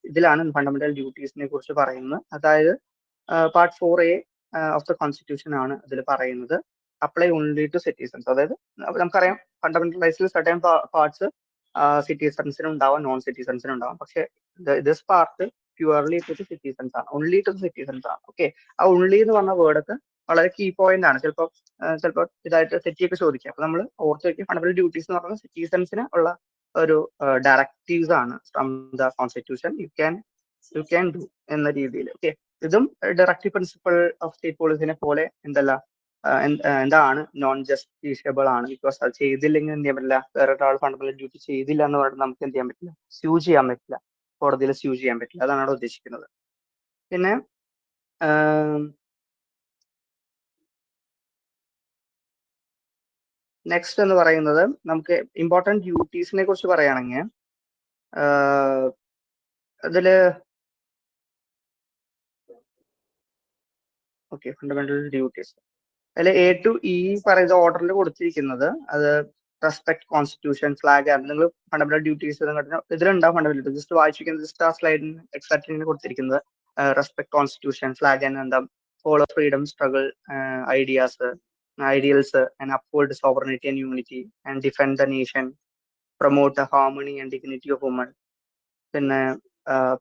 ഇതിലാണ് ഫണ്ടമെന്റൽ ഡ്യൂട്ടീസിനെ കുറിച്ച് പറയുന്നത്. അതായത് part 4A of the constitution ആണ് ഇതിൽ പറയുന്നത്. Apply only to citizens. അതായത് നമുക്കറിയാം ഫണ്ടമെന്റൽ റൈറ്റ്സിൽ സർട്ടൻ പാർട്സ് സിറ്റിസൺസിനും ഉണ്ടാവാം, നോൺ സിറ്റിസൺസിനും ഉണ്ടാവാം. പക്ഷെ this part purely to citizens ആണ്, ഓൺലി ടു സിറ്റിസൺസ് ആണ്. ഓക്കെ, ആ ഓൺലി എന്ന് പറഞ്ഞ വേർഡൊക്കെ വളരെ കീ പോയിന്റ് ആണ്. ചിലപ്പോൾ ഇതായിട്ട് തെറ്റിയൊക്കെ ചോദിക്കാം. അപ്പൊ നമ്മൾ ഓർത്ത് വയ്ക്കും, ഫണ്ടമെന്റൽ ഡ്യൂട്ടീസ് എന്ന് പറഞ്ഞാൽ സിറ്റിസൺസിന് ഉള്ള ഒരു ഡയറക്റ്റീവ്സ് ആണ് from the constitution you can do എന്ന രീതിയിൽ. ഓക്കെ, ഇതും ഡയറക്റ്റീവ് പ്രിൻസിപ്പിൾ ഓഫ് സ്റ്റേറ്റ് പോളിസിനെ പോലെ എന്താണ് നോൺ ജസ്റ്റിഷ്യബിൾ ആണ്. ബിക്കോസ് അത് ചെയ്തില്ലെങ്കിൽ എന്ത് ചെയ്യാൻ പറ്റില്ല, വേറെ ഒരാൾ ഫണ്ടമെന്റൽ ഡ്യൂട്ടി ചെയ്തില്ല എന്ന് പറഞ്ഞിട്ട് നമുക്ക് എന്ത് ചെയ്യാൻ പറ്റില്ല, സ്യൂ ചെയ്യാൻ പറ്റില്ല, കോടതിയിൽ സ്യൂ ചെയ്യാൻ പറ്റില്ല. അതാണ് അവിടെ ഉദ്ദേശിക്കുന്നത്. പിന്നെ നെക്സ്റ്റ് എന്ന് പറയുന്നത് നമുക്ക് ഇമ്പോർട്ടൻറ്റ് ഡ്യൂട്ടീസിനെ കുറിച്ച് പറയുകയാണെങ്കിൽ അതില് ഓക്കെ, ഫണ്ടമെന്റൽ ഡ്യൂട്ടീസ് അതിൽ A to E പറയുന്ന ഓർഡറിൽ കൊടുത്തിരിക്കുന്നത് അത് റെസ്പെക്ട് കോൺസ്റ്റിറ്റ്യൂഷൻ, ഫ്ലാഗ്, നിങ്ങൾ ഫണ്ടമെന്റൽ ഡ്യൂട്ടീസ് ഇതിലുണ്ടാവും. ഫണ്ടമെന്റൽ ജസ്റ്റ് വായിച്ചിരിക്കുന്നത്, ജസ്റ്റ് ആ സ്ലൈഡിന് എക്സാക്ട്ലി കൊടുത്തിരിക്കുന്നത് റെസ്പെക്ട് കോൺസ്റ്റിറ്റ്യൂഷൻ, ഫ്ലാഗ് ആൻഡ് എന്താ, follow freedom struggle ideals and uphold sovereignty and unity and defend the nation, promote the harmony and dignity of woman, പിന്നെ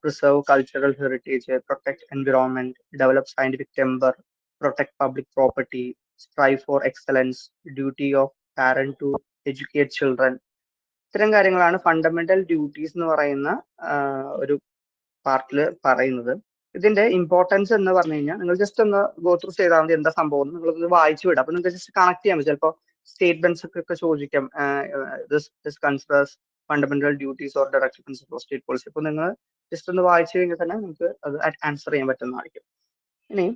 preserve cultural heritage, protect environment, develop scientific timber, protect public property, strive for excellence, duty of parent to educate children. ഇത്തരം കാര്യങ്ങളാണ് fundamental duties എന്ന് പറയുന്ന ഒരു പാർട്ടിൽ പറയുന്നത്. ഇതിന്റെ importance എന്ന് പറഞ്ഞു കഴിഞ്ഞാൽ നിങ്ങൾ ജസ്റ്റ് ഒന്ന് ഗോ ത്രൂ ചെയ്താൽ മതി എന്താ സംഭവം, നിങ്ങൾ വായിച്ചു വിടാം. അപ്പൊ നിങ്ങൾക്ക് ജസ്റ്റ് കണക്ട് ചെയ്യാൻ പറ്റും. ചിലപ്പോൾ സ്റ്റേറ്റ്മെന്റ്സ് ഒക്കെ ചോദിക്കാം, considers fundamental duties or directive principle of state policy. അപ്പൊ നിങ്ങൾ ജസ്റ്റ് ഒന്ന് വായിച്ചു കഴിഞ്ഞാൽ തന്നെ നിങ്ങൾക്ക് അത് ആൻസർ ചെയ്യാൻ പറ്റുന്നതായിരിക്കും. ഇനി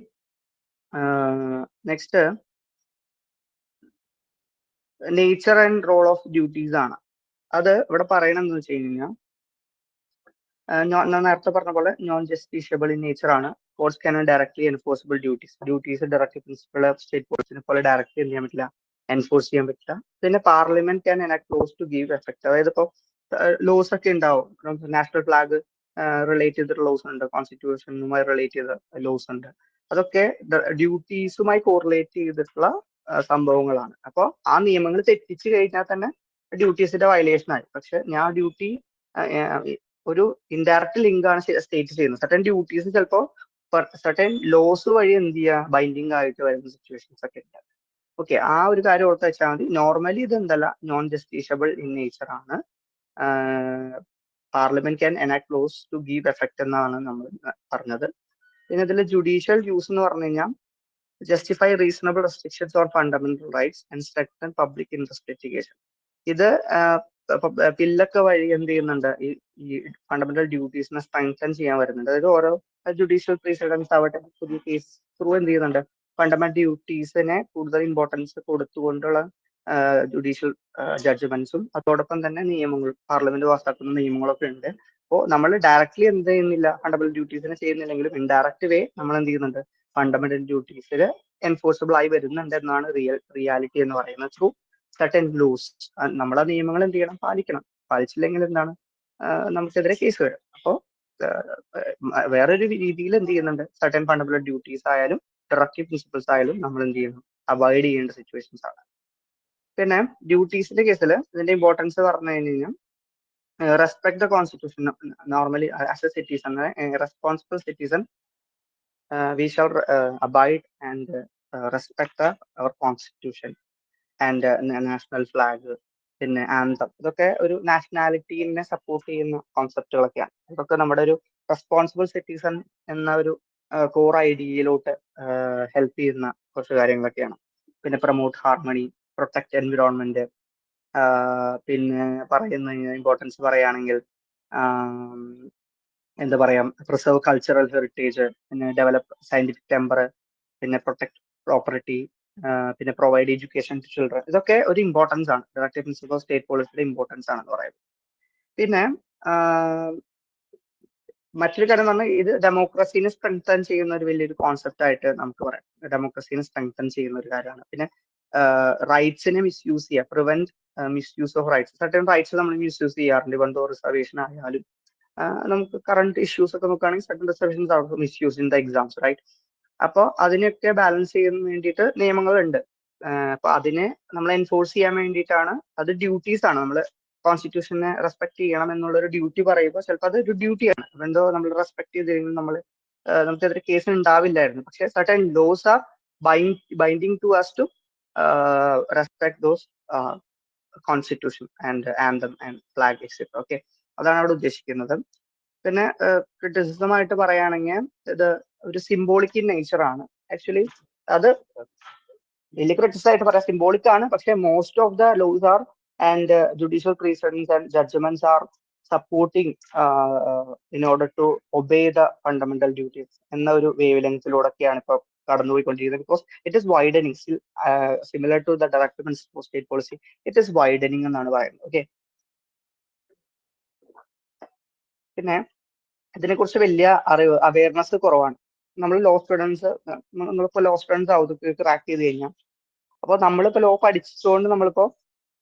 next nature and role of duties ആണ്. അത് ഇവിടെ പറയണമെന്ന് വെച്ച് കഴിഞ്ഞാൽ ഞാൻ നേരത്തെ പറഞ്ഞ പോലെ നോൺ ജസ്റ്റിഷ്യബിൾ ഇൻ നേച്ചർ ആണ്. Courts can directly enforceable duties directive principle state പോളിസിനെ പോലെ ഡയറക്റ്റ് ചെയ്യാൻ പറ്റില്ല, എൻഫോഴ്സ് ചെയ്യാൻ പറ്റില്ല. പിന്നെ parliament can enact laws to give effect. അതായത് ഇപ്പോൾ ലോസ് ഒക്കെ ഉണ്ടാവും, നാഷണൽ ഫ്ലാഗ് റിലേറ്റ് ചെയ്തിട്ടുള്ള ലോസ് ഉണ്ട്, കോൺസ്റ്റിറ്റ്യൂഷനുമായി റിലേറ്റ് ചെയ്ത ലോസ് ഉണ്ട്. അതൊക്കെ ഡ്യൂട്ടീസുമായി കോറിലേറ്റ് ചെയ്തിട്ടുള്ള സംഭവങ്ങളാണ്. അപ്പോൾ ആ നിയമങ്ങൾ തെറ്റിച്ച് കഴിഞ്ഞാൽ തന്നെ ഡ്യൂട്ടീസിന്റെ വയലേഷൻ ആയി. പക്ഷെ ഞാൻ ഡ്യൂട്ടി ഒരു ഇൻഡയറക്റ്റ് ലിങ്ക് ആണ് സ്റ്റേറ്റ് ചെയ്യുന്നത്. സർട്ടൻ ഡ്യൂട്ടീസ് ചിലപ്പോൾ സർട്ടൻ ലോസ് വഴി എന്ത് ചെയ്യുക, ബൈൻഡിങ് ആയിട്ട് വരുന്ന സിറ്റുവേഷൻസ് ഒക്കെ ഉണ്ട്. ഓക്കെ, ആ ഒരു കാര്യം ഓർത്ത് വെച്ചാൽ മതി. നോർമലി ഇത് എന്തല്ല, നോൺ ജസ്റ്റിഷ്യബിൾ ഇൻ നേച്ചർ ആണ്. Parliament can enact laws to give effect എന്നാണ് നമ്മൾ പറഞ്ഞത്. പിന്നെ ഇതിൽ ജുഡീഷ്യൽ യൂസ് എന്ന് പറഞ്ഞു കഴിഞ്ഞാൽ justify reasonable restrictions on fundamental rights and strengthen public investigation. ഇത് ബില്ലൊക്കെ വഴി എന്ത് ചെയ്യുന്നുണ്ട്, ഈ ഫണ്ടമെന്റൽ ഡ്യൂട്ടീസിനെ സ്ട്രെങ്തൻ ചെയ്യാൻ വരുന്നുണ്ട്. അതായത് ഓരോ ജുഡീഷ്യൽ പ്രീസിഡൻസ് ആവട്ടെ, പുതിയ കേസ് ത്രൂ എന്ത് ചെയ്യുന്നുണ്ട്, ഫണ്ടമെന്റൽ ഡ്യൂട്ടീസിനെ കൂടുതൽ ഇമ്പോർട്ടൻസ് കൊടുത്തുകൊണ്ടുള്ള ജുഡീഷ്യൽ ജഡ്ജ്മെന്റ്സും അതോടൊപ്പം തന്നെ നിയമങ്ങൾ, പാർലമെന്റ് പാസ്സാക്കുന്ന നിയമങ്ങളൊക്കെ ഉണ്ട്. അപ്പോൾ നമ്മൾ ഡയറക്ട്ലി എന്ത് ചെയ്യുന്നില്ല, ഫണ്ടമെന്റൽ ഡ്യൂട്ടീസിനെ ചെയ്യുന്നില്ലെങ്കിലും ഇൻഡയറക്റ്റ് വേ നമ്മൾ എന്ത് ചെയ്യുന്നുണ്ട്, ഫണ്ടമെന്റൽ ഡ്യൂട്ടീസിൽ എൻഫോഴ്സിബിൾ ആയി വരുന്നുണ്ട് എന്നാണ് റിയാലിറ്റി എന്ന് പറയുന്നത്. ത്രൂ സർട്ടൻ ലൂസ് നമ്മളെ നിയമങ്ങൾ എന്ത് ചെയ്യണം, പാലിച്ചില്ലെങ്കിൽ എന്താണ്, നമുക്കെതിരെ കേസ് വരും. അപ്പോൾ വേറൊരു രീതിയിൽ എന്ത് ചെയ്യുന്നുണ്ട്, സർട്ടൻ ഫണ്ടമെന്റൽ ഡ്യൂട്ടീസ് ആയാലും ഡയറക്റ്റീവ് പ്രിൻസിപ്പിൾസ് ആയാലും നമ്മൾ എന്ത് ചെയ്യുന്നു, അവോയ്ഡ് ചെയ്യേണ്ട സിറ്റുവേഷൻസ് ആണ്. പിന്നെ ഡ്യൂട്ടീസിന്റെ കേസിൽ ഇതിന്റെ ഇമ്പോർട്ടൻസ് പറഞ്ഞു കഴിഞ്ഞാൽ respect the constitution. Normally, as a citizen, a responsible citizen, we shall abide and respect our constitution and national flag, പിന്നെ ആന്തം. ഇതൊക്കെ ഒരു നാഷണാലിറ്റീനെ സപ്പോർട്ട് ചെയ്യുന്ന കോൺസെപ്റ്റുകളൊക്കെയാണ്. ഇതൊക്കെ നമ്മുടെ ഒരു റെസ്പോൺസിബിൾ സിറ്റിസൺ എന്ന ഒരു കോർ ഐഡിയയിലോട്ട് ഹെൽപ്പ് ചെയ്യുന്ന കുറച്ച് കാര്യങ്ങളൊക്കെയാണ്. പിന്നെ പ്രൊമോട്ട് ഹാർമണി, പ്രൊട്ടക്ട് എൻവിറോൺമെന്റ്, പിന്നെ പറയുന്ന ഇമ്പോർട്ടൻസ് പറയുകയാണെങ്കിൽ എന്താ പറയാ, പ്രിസർവ് കൾച്ചറൽ ഹെറിറ്റേജ്, പിന്നെ ഡെവലപ്പ് സയന്റിഫിക് ടെമ്പർ, പിന്നെ പ്രൊട്ടക്ട് പ്രോപ്പർട്ടി, പിന്നെ പ്രൊവൈഡ് എഡ്യൂക്കേഷൻ ടു ചിൽഡ്രൻ. ഇതൊക്കെ ഒരു ഇമ്പോർട്ടൻസ് ആണ്, ഡയറക്റ്റീവ് പ്രിൻസിപ്പിൾ ഓഫ് സ്റ്റേറ്റ് പോളിസിയുടെ ഇമ്പോർട്ടൻസ് ആണെന്ന് പറയുന്നത്. പിന്നെ മറ്റൊരു കാര്യം എന്ന് പറഞ്ഞാൽ ഇത് ഡെമോക്രസീനെ സ്ട്രെങ്തൻ ചെയ്യുന്ന ഒരു വലിയൊരു കോൺസെപ്റ്റ് ആയിട്ട് നമുക്ക് പറയാം. ഡെമോക്രസീനെ സ്ട്രെങ്തൻ ചെയ്യുന്ന ഒരു കാര്യമാണ്. പിന്നെ റൈറ്റ്സിനെ മിസ്യൂസ് ചെയ്യുക, prevent misuse of rights. Certain rights നമ്മൾ മിസ്യൂസ് ചെയ്യാറുണ്ട്. ഇവൺ ദോ റിസർവേഷൻ ആയാലും നമുക്ക് കറണ്ട് ഇഷ്യൂസ് ഒക്കെ നോക്കുകയാണെങ്കിൽ certain reservations are misuse in the exams, right? അപ്പോൾ അതിനൊക്കെ ബാലൻസ് ചെയ്യാൻ വേണ്ടിയിട്ട് നിയമങ്ങളുണ്ട്. അപ്പൊ അതിനെ നമ്മൾ എൻഫോഴ്സ് ചെയ്യാൻ വേണ്ടിയിട്ടാണ്. അത് ഡ്യൂട്ടീസ് ആണ്. നമ്മൾ കോൺസ്റ്റിറ്റ്യൂഷനെ റെസ്പെക്ട് ചെയ്യണം എന്നുള്ള ഒരു ഡ്യൂട്ടി പറയുമ്പോൾ ചിലപ്പോൾ അത് ഒരു ഡ്യൂട്ടിയാണ്. എന്തോ നമ്മൾ റെസ്പെക്ട് ചെയ്ത് കഴിഞ്ഞാൽ നമുക്കെതിരെ കേസ് ഉണ്ടാവില്ലായിരുന്നു. പക്ഷെ certain laws are binding to us to respect those constitution and anthem and flag etcetera. Okay, അതാണ് അവിടെ ഉദ്ദേശിക്കുന്നത്. പിന്നെ ക്രിറ്റിസിസം ആയിട്ട് പറയുകയാണെങ്കിൽ ഇത് ഒരു സിംബോളിക് ഇൻ നേച്ചർ ആണ്. ആക്ച്വലി അത് വലിയ ക്രിറ്റിസം ആയിട്ട് പറയാം, സിംബോളിക് ആണ്. പക്ഷെ most of the laws are and judicial precedents and judgments are supporting in order to obey the fundamental duties എന്ന ഒരു വേവ് ലെങ്തിലൂടെയൊക്കെയാണ് ഇപ്പൊ കടന്നുപോയിക്കൊണ്ടിരിക്കുന്നത്. Because it is widening, similar to the directive principle of state policy, it is widening എന്നാണ് പറയുന്നത്. Okay, പിന്നെ ഇതിനെക്കുറിച്ച് വലിയ അവയർനെസ് കുറവാണ്. നമ്മൾ ലോ സ്റ്റുഡൻസ്, നമ്മളിപ്പോ ലോ സ്റ്റുഡൻസ് ഔദ്യോഗിക ക്രാക്ക് ചെയ്ത് കഴിഞ്ഞാൽ, അപ്പോൾ നമ്മളിപ്പോ ലോ പഠിച്ചുകൊണ്ട്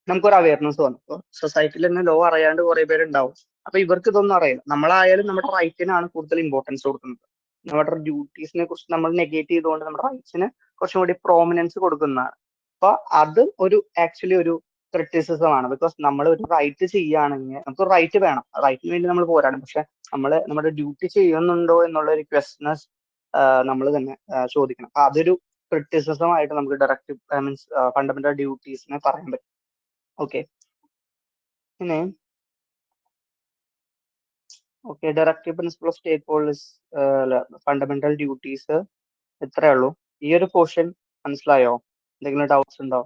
നമുക്കൊരു അവയർനെസ് വന്നു. ഇപ്പോൾ സൊസൈറ്റിയിൽ തന്നെ ലോ അറിയാണ്ട് കുറെ പേരുണ്ടാവും. അപ്പൊ ഇവർക്ക് ഇതൊന്നും അറിയില്ല. നമ്മളായാലും നമ്മുടെ റൈറ്റിനാണ് കൂടുതൽ ഇമ്പോർട്ടൻസ് കൊടുക്കുന്നത്. നമ്മുടെ ഡ്യൂട്ടീസിനെ കുറിച്ച് നമ്മൾ നെഗേറ്റ് ചെയ്തുകൊണ്ട് നമ്മുടെ റൈറ്റ്സിന് കുറച്ചും കൂടി പ്രോമിനൻസ് കൊടുക്കുന്നതാണ്. അപ്പൊ അത് ഒരു ആക്ച്വലി ഒരു ക്രിറ്റിസിസം ആണ്. ബിക്കോസ് നമ്മൾ ഒരു റൈറ്റ് ചെയ്യുകയാണെങ്കിൽ നമുക്ക് റൈറ്റ് വേണം, റൈറ്റിന് വേണ്ടി നമ്മൾ പോരാടും. പക്ഷെ നമ്മൾ നമ്മുടെ ഡ്യൂട്ടി ചെയ്യുന്നുണ്ടോ എന്നുള്ള ഒരു ക്വസ്റ്റ്യൻ നമ്മൾ തന്നെ ചോദിക്കണം. അപ്പൊ അതൊരു ക്രിറ്റിസിസം ആയിട്ട് നമുക്ക് ഡയറക്റ്റീവ് മീൻസ് ഫണ്ടമെന്റൽ ഡ്യൂട്ടീസിനെ പറയാൻ പറ്റും. ഓക്കെ, പിന്നെ directive principle of state policy, fundamental duties ഇത്രയേ ഉള്ളൂ. ഈ ഒരു പോർഷൻ മനസ്സിലായോ? എന്തെങ്കിലും ഡൗട്ട്സ് ഉണ്ടോ?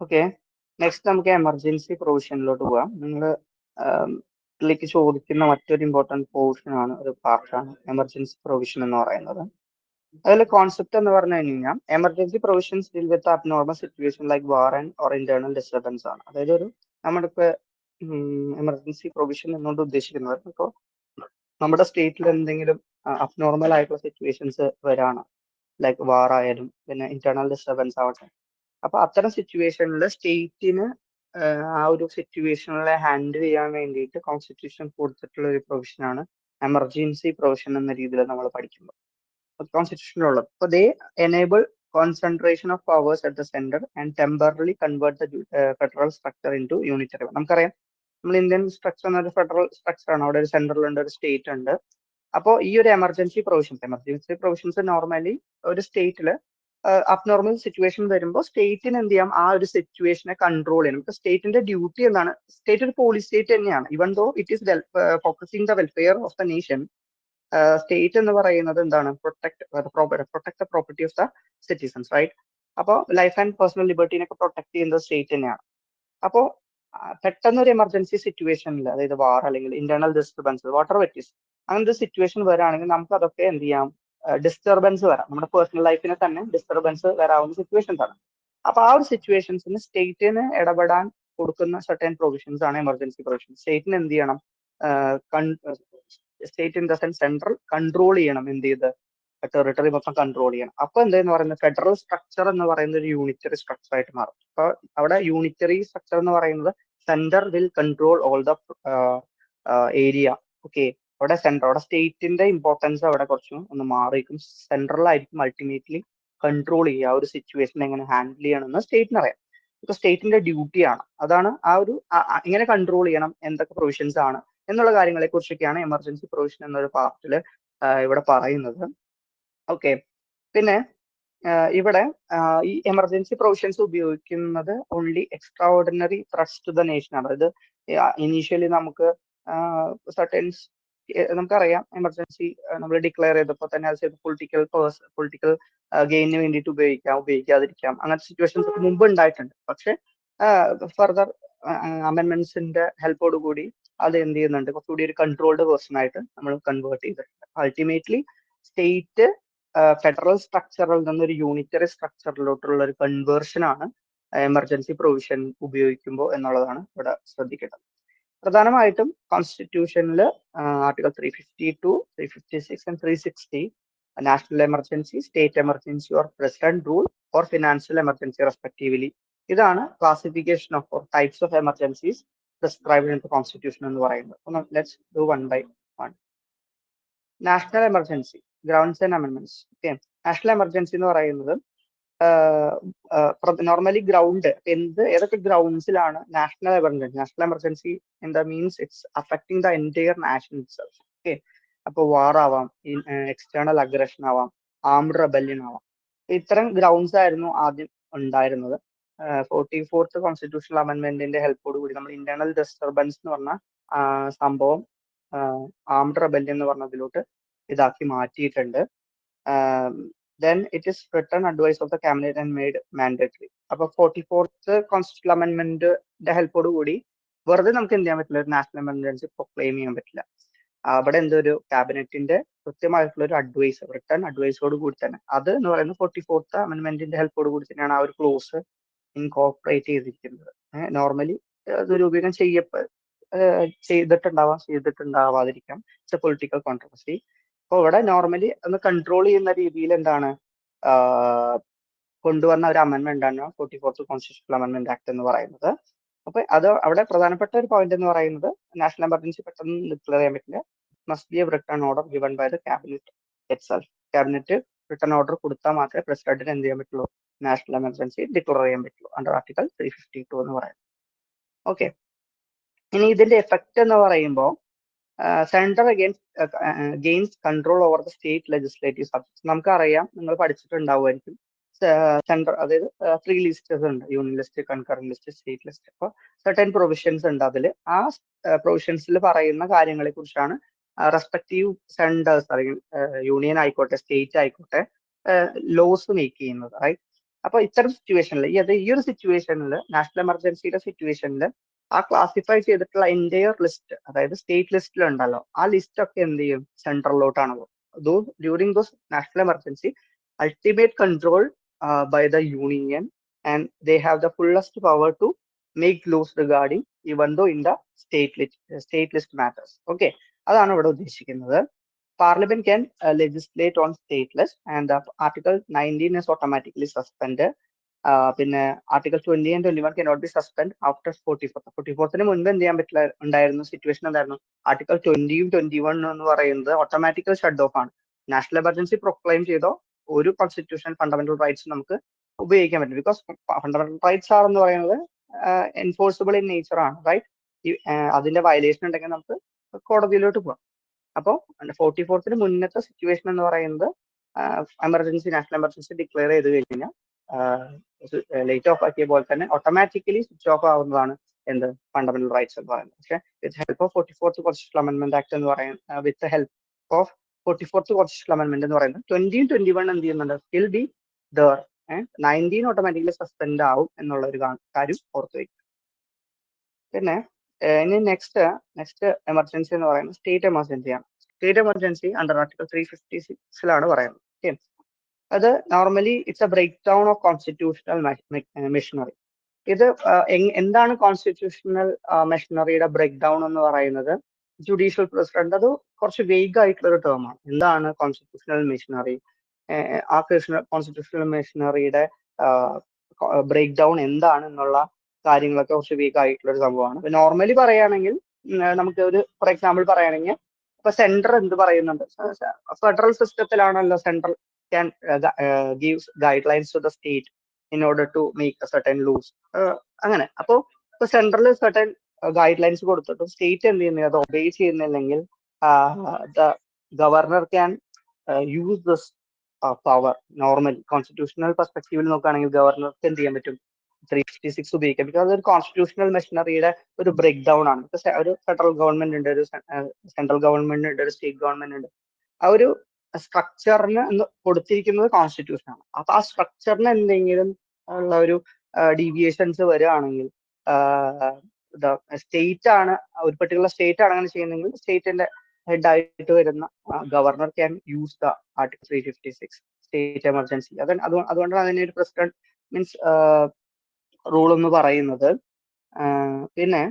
ഓക്കെ, നെക്സ്റ്റ് നമുക്ക് എമർജൻസി പ്രൊവിഷനിലോട്ട് പോകാം. നിങ്ങൾ ഇതിലേക്ക് ചോദിക്കുന്ന മറ്റൊരു ഇമ്പോർട്ടൻറ്റ് പോർഷൻ ആണ്, ഒരു പാർട്ടാണ് എമർജൻസി പ്രൊവിഷൻ എന്ന് പറയുന്നത്. അതിൽ കോൺസെപ്റ്റ് എന്ന് പറഞ്ഞു കഴിഞ്ഞാൽ emergency provisions deal with abnormal situation like war and or internal disturbance ആണ്. അതായത് ഒരു നമ്മളിപ്പോ എമർജൻസി പ്രൊവിഷൻ എന്നുകൊണ്ട് ഉദ്ദേശിക്കുന്നത് ഇപ്പോൾ നമ്മുടെ സ്റ്റേറ്റിൽ എന്തെങ്കിലും അബ്നോർമൽ ആയിട്ടുള്ള സിറ്റുവേഷൻസ് വരാണ്, ലൈക്ക് വാർ ആയാലും പിന്നെ ഇന്റേണൽ ഡിസ്റ്റർബൻസ് ആവട്ടെ. അപ്പൊ അത്തരം സിറ്റുവേഷനിൽ സ്റ്റേറ്റിന് ആ ഒരു സിറ്റുവേഷനിലെ ഹാൻഡിൽ ചെയ്യാൻ വേണ്ടിയിട്ട് കോൺസ്റ്റിറ്റ്യൂഷൻ കൊടുത്തിട്ടുള്ള ഒരു പ്രൊവിഷനാണ് എമർജൻസി പ്രൊവിഷൻ എന്ന രീതിയിൽ നമ്മൾ പഠിക്കുമ്പോൾ കോൺസ്റ്റിറ്റ്യൂഷനിലുള്ളത്. അപ്പൊ ദേ enable concentration of powers at the center and temporarily convert the federal structure into unitary. നമുക്കറിയാം, നമ്മൾ ഇന്ത്യൻ സ്ട്രക്ചർ എന്നൊരു ഫെഡറൽ സ്ട്രക്ചർ ആണ്. അവിടെ ഒരു സെൻട്രൽ ഉണ്ട്, ഒരു സ്റ്റേറ്റ് ഉണ്ട്. അപ്പോൾ ഈ ഒരു എമർജൻസി പ്രൊവിഷൻസ് നോർമലി ഒരു സ്റ്റേറ്റിൽ അബ്നോർമൽ സിറ്റുവേഷൻ വരുമ്പോൾ സ്റ്റേറ്റിന് എന്ത് ചെയ്യാം, ആ ഒരു സിറ്റുവേഷനെ കൺട്രോൾ ചെയ്യണം. നമുക്ക് സ്റ്റേറ്റിന്റെ ഡ്യൂട്ടി എന്താണ്? സ്റ്റേറ്റ് ഒരു പോളിസ് സ്റ്റേറ്റ് തന്നെയാണ്. Even though it is focusing the welfare of the nation. State എന്ന് പറയുന്നത് എന്താണ്? Protect the property of the citizens, right? അപ്പോൾ ലൈഫ് ആൻഡ് പേഴ്സണൽ ലിബർട്ടീനൊക്കെ പ്രൊട്ടക്ട് ചെയ്യുന്നത് സ്റ്റേറ്റ് തന്നെയാണ്. അപ്പോൾ പെട്ടെന്ന് ഒരു എമർജൻസി സിറ്റുവേഷനിൽ, അതായത് വാർ അല്ലെങ്കിൽ ഇന്റേണൽ ഡിസ്റ്റർബൻസ്, വാട്ടർ വെറ്റീസ്, അങ്ങനത്തെ സിറ്റുവേഷൻ വരാണെങ്കിൽ നമുക്ക് അതൊക്കെ എന്ത് ചെയ്യാം, ഡിസ്റ്റർബൻസ് വരാം, നമ്മുടെ പേഴ്സണൽ ലൈഫിനെ തന്നെ ഡിസ്റ്റർബൻസ് വരാവുന്ന സിറ്റുവേഷൻസ് ആണ്. അപ്പൊ ആ ഒരു സിറ്റുവേഷൻസിന് സ്റ്റേറ്റിന് ഇടപെടാൻ കൊടുക്കുന്ന സർട്ടൻ പ്രൊവിഷൻസ് ആണ് എമർജൻസി പ്രൊവിഷൻ. സ്റ്റേറ്റിന് എന്ത് ചെയ്യണം? State in the sense central control ചെയ്യണം, എന്ത് ചെയ്ത് ടെറിട്ടറി മൊത്തം കൺട്രോൾ ചെയ്യണം. അപ്പൊ എന്താന്ന് പറയുന്നത് ഫെഡറൽ സ്ട്രക്ചർ എന്ന് പറയുന്ന ഒരു യൂണിറ്ററി സ്ട്രക്ചർ ആയിട്ട് മാറും. അപ്പൊ അവിടെ യൂണിറ്ററി സ്ട്രക്ചർ എന്ന് പറയുന്നത് centre will control all the area. Okay, അവിടെ സ്റ്റേറ്റിന്റെ ഇമ്പോർട്ടൻസ് അവിടെ കുറച്ചും ഒന്ന് മാറിയിരിക്കും. സെൻട്രലായിരിക്കും അൾട്ടിമേറ്റ്ലി കൺട്രോൾ ചെയ്യുക, ആ ഒരു സിറ്റുവേഷൻ എങ്ങനെ ഹാൻഡിൽ ചെയ്യണമെന്ന് സ്റ്റേറ്റിന് അറിയാം. ഇപ്പൊ സ്റ്റേറ്റിന്റെ ഡ്യൂട്ടിയാണ്, അതാണ് ആ ഒരു എങ്ങനെ കൺട്രോൾ ചെയ്യണം, എന്തൊക്കെ പ്രൊവിഷൻസ് ആണ് എന്നുള്ള കാര്യങ്ങളെ കുറിച്ചൊക്കെയാണ് എമർജൻസി പ്രൊവിഷൻ എന്നൊരു പാർട്ടിൽ ഇവിടെ പറയുന്നത്. ഓക്കെ, പിന്നെ ഇവിടെ ഈ എമർജൻസി പ്രൊവിഷൻസ് ഉപയോഗിക്കുന്നത് only extra ordinary threats to the nation ആണ്. അതായത് ഇനീഷ്യലി നമുക്ക് സർട്ടൻസ് നമുക്കറിയാം എമർജൻസി നമ്മൾ ഡിക്ലെയർ ചെയ്തപ്പോൾ തന്നെ അത് പൊളിറ്റിക്കൽ ഗെയിനിന് വേണ്ടിയിട്ട് ഉപയോഗിക്കാതിരിക്കാം, അങ്ങനത്തെ സിറ്റുവേഷൻസ് ഒക്കെ മുമ്പ് ഉണ്ടായിട്ടുണ്ട്. പക്ഷെ ഫർദർ അമെന്റ്മെന്റ്സിന്റെ ഹെൽപ്പോട് കൂടി അത് എന്ത് ചെയ്യുന്നുണ്ട്, കുറച്ചുകൂടി ഒരു കൺട്രോൾഡ് വേർഷൻ ആയിട്ട് നമ്മൾ കൺവേർട്ട് ചെയ്തിട്ടുണ്ട്. അൾട്ടിമേറ്റ്ലി സ്റ്റേറ്റ് ഫെഡറൽ സ്ട്രക്ചറിൽ നിന്ന് ഒരു യൂണിറ്ററി സ്ട്രക്ചറിലോട്ടുള്ള ഒരു കൺവേർഷൻ ആണ് എമർജൻസി പ്രൊവിഷൻ ഉപയോഗിക്കുമ്പോൾ എന്നുള്ളതാണ് ഇവിടെ ശ്രദ്ധിക്കേണ്ടത്. പ്രധാനമായിട്ടും കോൺസ്റ്റിറ്റ്യൂഷനിൽ article 352, 356 and 360 national emergency, state emergency or president rule or financial emergency respectively, ഇതാണ് classification of types of emergencies prescribed in the constitution എന്ന് പറയുന്നത്. Let's do one by one. National emergency, grounds and amendments. Okay, national emergency എന്ന് പറയുന്നത് normally ground ഏതൊക്കെ ഗ്രൗണ്ട്സിലാണ് national emergency in the means it's affecting the entire nation itself. Okay, അപ്പോൾ war ആവാം, external aggression ആവാം, armed rebellion ആവാം. ഇത്തരം grounds ആയിരുന്നു ആദ്യം ഉണ്ടായിരുന്നത്. 44th കോൺസ്റ്റിറ്റ്യൂഷണൽ അമെന്റ്മെന്റിന്റെ ഹെൽപ്പോട് കൂടി നമ്മൾ ഇന്റേണൽ ഡിസ്റ്റർബൻസ് എന്ന് പറഞ്ഞ സംഭവം ആംഡ് റെബല്യൻ എന്ന് പറഞ്ഞതിലോട്ട് ഇതാക്കി മാറ്റിയിട്ടുണ്ട്. then it is written advice of the cabinet and made mandatory. അപ്പൊ 44th കോൺസ്റ്റിറ്റ്യൂഷണൽ അമെന്റ്മെന്റിന്റെ ഹെൽപ്പോട് കൂടി വെറുതെ നമുക്ക് എന്ത് ചെയ്യാൻ പറ്റില്ല, ഒരു നാഷണൽ എമർജൻസി പ്രൊക്ലെയിം ചെയ്യാൻ പറ്റില്ല. അവിടെ എന്തൊരു ക്യാബിനറ്റിന്റെ കൃത്യമായിട്ടുള്ള ഒരു അഡ്വൈസ്, റിട്ടേൺ അഡ്വൈസോട് കൂടി തന്നെ, അത് എന്ന് പറയുന്നത് 44th അമെന്റ്മെന്റിന്റെ ഹെൽപ്പോട് കൂടി തന്നെയാണ് ആ ഒരു ക്ലോസ് ഇൻകോർപ്പറേറ്റ് ചെയ്തിരിക്കുന്നത്. നോർമലി അത് രൂപീകരണം ചെയ്തിട്ടുണ്ടാവാതിരിക്കാം, ഇറ്റ്സ് എ പൊളിറ്റിക്കൽ കോൺട്രവേഴ്സി. അപ്പൊ ഇവിടെ നോർമലി ഒന്ന് കൺട്രോൾ ചെയ്യുന്ന രീതിയിൽ എന്താണ് കൊണ്ടുവന്ന ഒരു അമെന്റ്മെന്റ് ആണ് 44th കോൺസ്റ്റിറ്റ്യൂഷണൽ അമെന്റ്മെന്റ് ആക്ട് എന്ന് പറയുന്നത്. അപ്പൊ അത് അവിടെ പ്രധാനപ്പെട്ട ഒരു പോയിന്റ് എന്ന് പറയുന്നത് നാഷണൽ എമർജൻസി പെട്ടെന്ന് ഡിക്ലെയർ ചെയ്യാൻ പറ്റില്ല. Must be a written order given by the cabinet itself. Cabinet written order കൊടുത്താൽ മാത്രമേ പ്രസിഡന്റിന് എന്ത് ചെയ്യാൻ പറ്റുള്ളൂ, നാഷണൽ എമർജൻസി ഡിക്ലെയർ ചെയ്യാൻ പറ്റുള്ളൂ അണ്ടർ ആർട്ടിക്കൽ 352 എന്ന് പറയുന്നത്. ഓക്കെ, ഇനി ഇതിന്റെ എഫക്റ്റ് എന്ന് പറയുമ്പോൾ central gains control over the state legislative subjects. നമുക്കറിയാം, നിങ്ങൾ പഠിച്ചിട്ടുണ്ടാവുമായിരിക്കും, സെൻട്രൽ അതായത് 3 ലിസ്റ്റസ് ഉണ്ട്, union list, concurrent list, state list. അപ്പോൾ സർട്ടൻ പ്രൊവിഷൻസ് ഉണ്ട് അതിൽ. ആ പ്രൊവിഷൻസിൽ പറയുന്ന കാര്യങ്ങളെ കുറിച്ചാണ് റെസ്പെക്റ്റീവ് സെൻറ്റേഴ്സ് അല്ലെങ്കിൽ യൂണിയൻ ആയിക്കോട്ടെ സ്റ്റേറ്റ് ആയിക്കോട്ടെ ലോസ് മേക്ക് ചെയ്യുന്നത്. റൈറ്റ്. അപ്പൊ ഇത്തരം സിറ്റുവേഷനിൽ ഈ ഒരു സിറ്റുവേഷനിൽ നാഷണൽ എമർജൻസിയുടെ സിറ്റുവേഷനിൽ ആ ക്ലാസിഫൈ ചെയ്തിട്ടുള്ള എൻറ്റയർ ലിസ്റ്റ്, അതായത് സ്റ്റേറ്റ് ലിസ്റ്റിൽ ഉണ്ടല്ലോ, ആ ലിസ്റ്റ് ഒക്കെ എന്ത് ചെയ്യും, സെൻട്രലിലോട്ടാണ് പോകും. During those national emergency ultimate control by the union, and they have the fullest power to make laws regarding even though in the state list matters. Okay, അതാണ് ഇവിടെ ഉദ്ദേശിക്കുന്നത്. Parliament can legislate on state list and Article 19 is automatically suspended. പിന്നെ article 20 and 21 cannot be suspended after 44th. 44th മുൻപ് എന്ത് ചെയ്യാൻ പറ്റില്ല ഉണ്ടായിരുന്നു, situation എന്തായിരുന്നു, ആർട്ടിക്കൽ 20യും 21 എന്ന് പറയുന്നത് ഓട്ടോമാറ്റിക്കൽ ഷട്ട് ഓഫ് ആണ്. നാഷണൽ എമർജൻസി പ്രൊക്ലെയിം ചെയ്തോ ഒരു കോൺസ്റ്റിറ്റ്യൂഷൻ ഫണ്ടമെന്റൽ റൈറ്റ്സ് നമുക്ക് ഉപയോഗിക്കാൻ പറ്റും. ബിക്കോസ് ഫണ്ടമെന്റൽ റൈറ്റ്സ് ആർ എന്ന് പറയുന്നത് എൻഫോഴ്സിബിൾ ഇൻ നേച്ചർ ആണ്. റൈറ്റ്. അതിന്റെ വയലേഷൻ ഉണ്ടെങ്കിൽ നമുക്ക് കോടതിയിലോട്ട് പോകാം. അപ്പോൾ 44th മുന്നത്തെ സിറ്റുവേഷൻ എന്ന് പറയുന്നത് നാഷണൽ എമർജൻസി ഡിക്ലെയർ ചെയ്ത് കഴിഞ്ഞാൽ ലൈറ്റ് ഓഫ് ആക്കിയ പോലെ തന്നെ ഓട്ടോമാറ്റിക്കലി സ്വിച്ച് ഓഫ് ആവുന്നതാണ് എന്ത്, ഫണ്ടമെന്റൽ റൈറ്റ്സ് എന്ന് പറയുന്നത്. പക്ഷേ വിത്ത് help of 44th constitutional amendment act എന്ന് പറയുന്നത്, വിത്ത് help of 44th constitutional amendment എന്ന് പറയുന്നത് 20യും 21 എന്ത് ചെയ്യുന്നുണ്ട്, still be there. 19 automatically suspend ആവും എന്നുള്ള ഒരു കാര്യം ഓർത്ത് വയ്ക്കും. പിന്നെ ഇനി നെക്സ്റ്റ് എമർജൻസി എന്ന് പറയുന്നത് സ്റ്റേറ്റ് എമർജൻസിയാണ്. സ്റ്റേറ്റ് എമർജൻസി അണ്ടർ ആർട്ടിക്കിൾ 356 പറയുന്നത്. ഓക്കെ, അത് normally it's a break down of constitutional machinery. ഇത് എന്താണ് കോൺസ്റ്റിറ്റ്യൂഷണൽ മെഷീനറിയുടെ ബ്രേക്ക് ഡൗൺ എന്ന് പറയുന്നത്? ജുഡീഷ്യൽ പ്രസിഡന്റ്, അത് കുറച്ച് വെയ്ഗ് ആയിട്ടുള്ള ഒരു ടേമാണ്. എന്താണ് കോൺസ്റ്റിറ്റ്യൂഷണൽ മെഷീനറി? ആ കോൺസ്റ്റിറ്റ്യൂഷണൽ മെഷീനറിയുടെ ബ്രേക്ക് ഡൗൺ എന്താണ് എന്നുള്ള കാര്യങ്ങളൊക്കെ കുറച്ച് വീക്ക് ആയിട്ടുള്ള ഒരു സംഭവമാണ്. നോർമലി പറയുകയാണെങ്കിൽ നമുക്ക് ഒരു ഫോർ എക്സാമ്പിൾ പറയുകയാണെങ്കിൽ ഇപ്പൊ സെൻട്രൽ എന്ത് പറയുന്നുണ്ട്? ഫെഡറൽ സിസ്റ്റത്തിലാണല്ലോ central can gives guidelines to the state in order to make certain laws. അങ്ങനെ അപ്പോ ഇപ്പൊ സെൻട്രൽ സർട്ടൻ ഗൈഡ് ലൈൻസ് കൊടുത്തിട്ടും സ്റ്റേറ്റ് എന്ത് ചെയ്യുന്നില്ല, അത് ഒബേ ചെയ്യുന്നില്ലെങ്കിൽ the governor can use this power. Normally constitutional പെർസ്പെക്റ്റീവിൽ നോക്കുകയാണെങ്കിൽ ഗവർണർക്ക് എന്ത് ചെയ്യാൻ പറ്റും? 356 ഉപയോഗിക്കാം. ബിക്കോസ് ഒരു കോൺസ്റ്റിറ്റ്യൂഷണൽ മെഷീനറിയുടെ ഒരു ബ്രേക്ക് ഡൗൺ ആണ്. ഒരു ഫെഡറൽ ഗവൺമെന്റ് ഉണ്ട്, ഒരു സെൻട്രൽ ഗവൺമെന്റ് ഉണ്ട്, ഒരു സ്റ്റേറ്റ് ഗവൺമെന്റ് ഉണ്ട്. ആ ഒരു സ്ട്രക്ചറിന് കൊടുത്തിരിക്കുന്നത് കോൺസ്റ്റിറ്റ്യൂഷൻ ആണ്. അപ്പൊ ആ സ്ട്രക്ചറിന് എന്തെങ്കിലും ഉള്ള ഒരു ഡീവിയേഷൻസ് വരികയാണെങ്കിൽ സ്റ്റേറ്റ് ആണ്, ഒരു പെർട്ടിക്കുലർ സ്റ്റേറ്റ് ആണ് അങ്ങനെ ചെയ്യുന്നതെങ്കിൽ സ്റ്റേറ്റിന്റെ ഹെഡ് ആയിട്ട് വരുന്ന governor can use the article 356 state emergency. അതുകൊണ്ടാണ് അതിനെ ഒരു പ്രസിഡന്റ് മീൻസ് റൂൾ എന്ന് പറയുന്നത്. പിന്നെ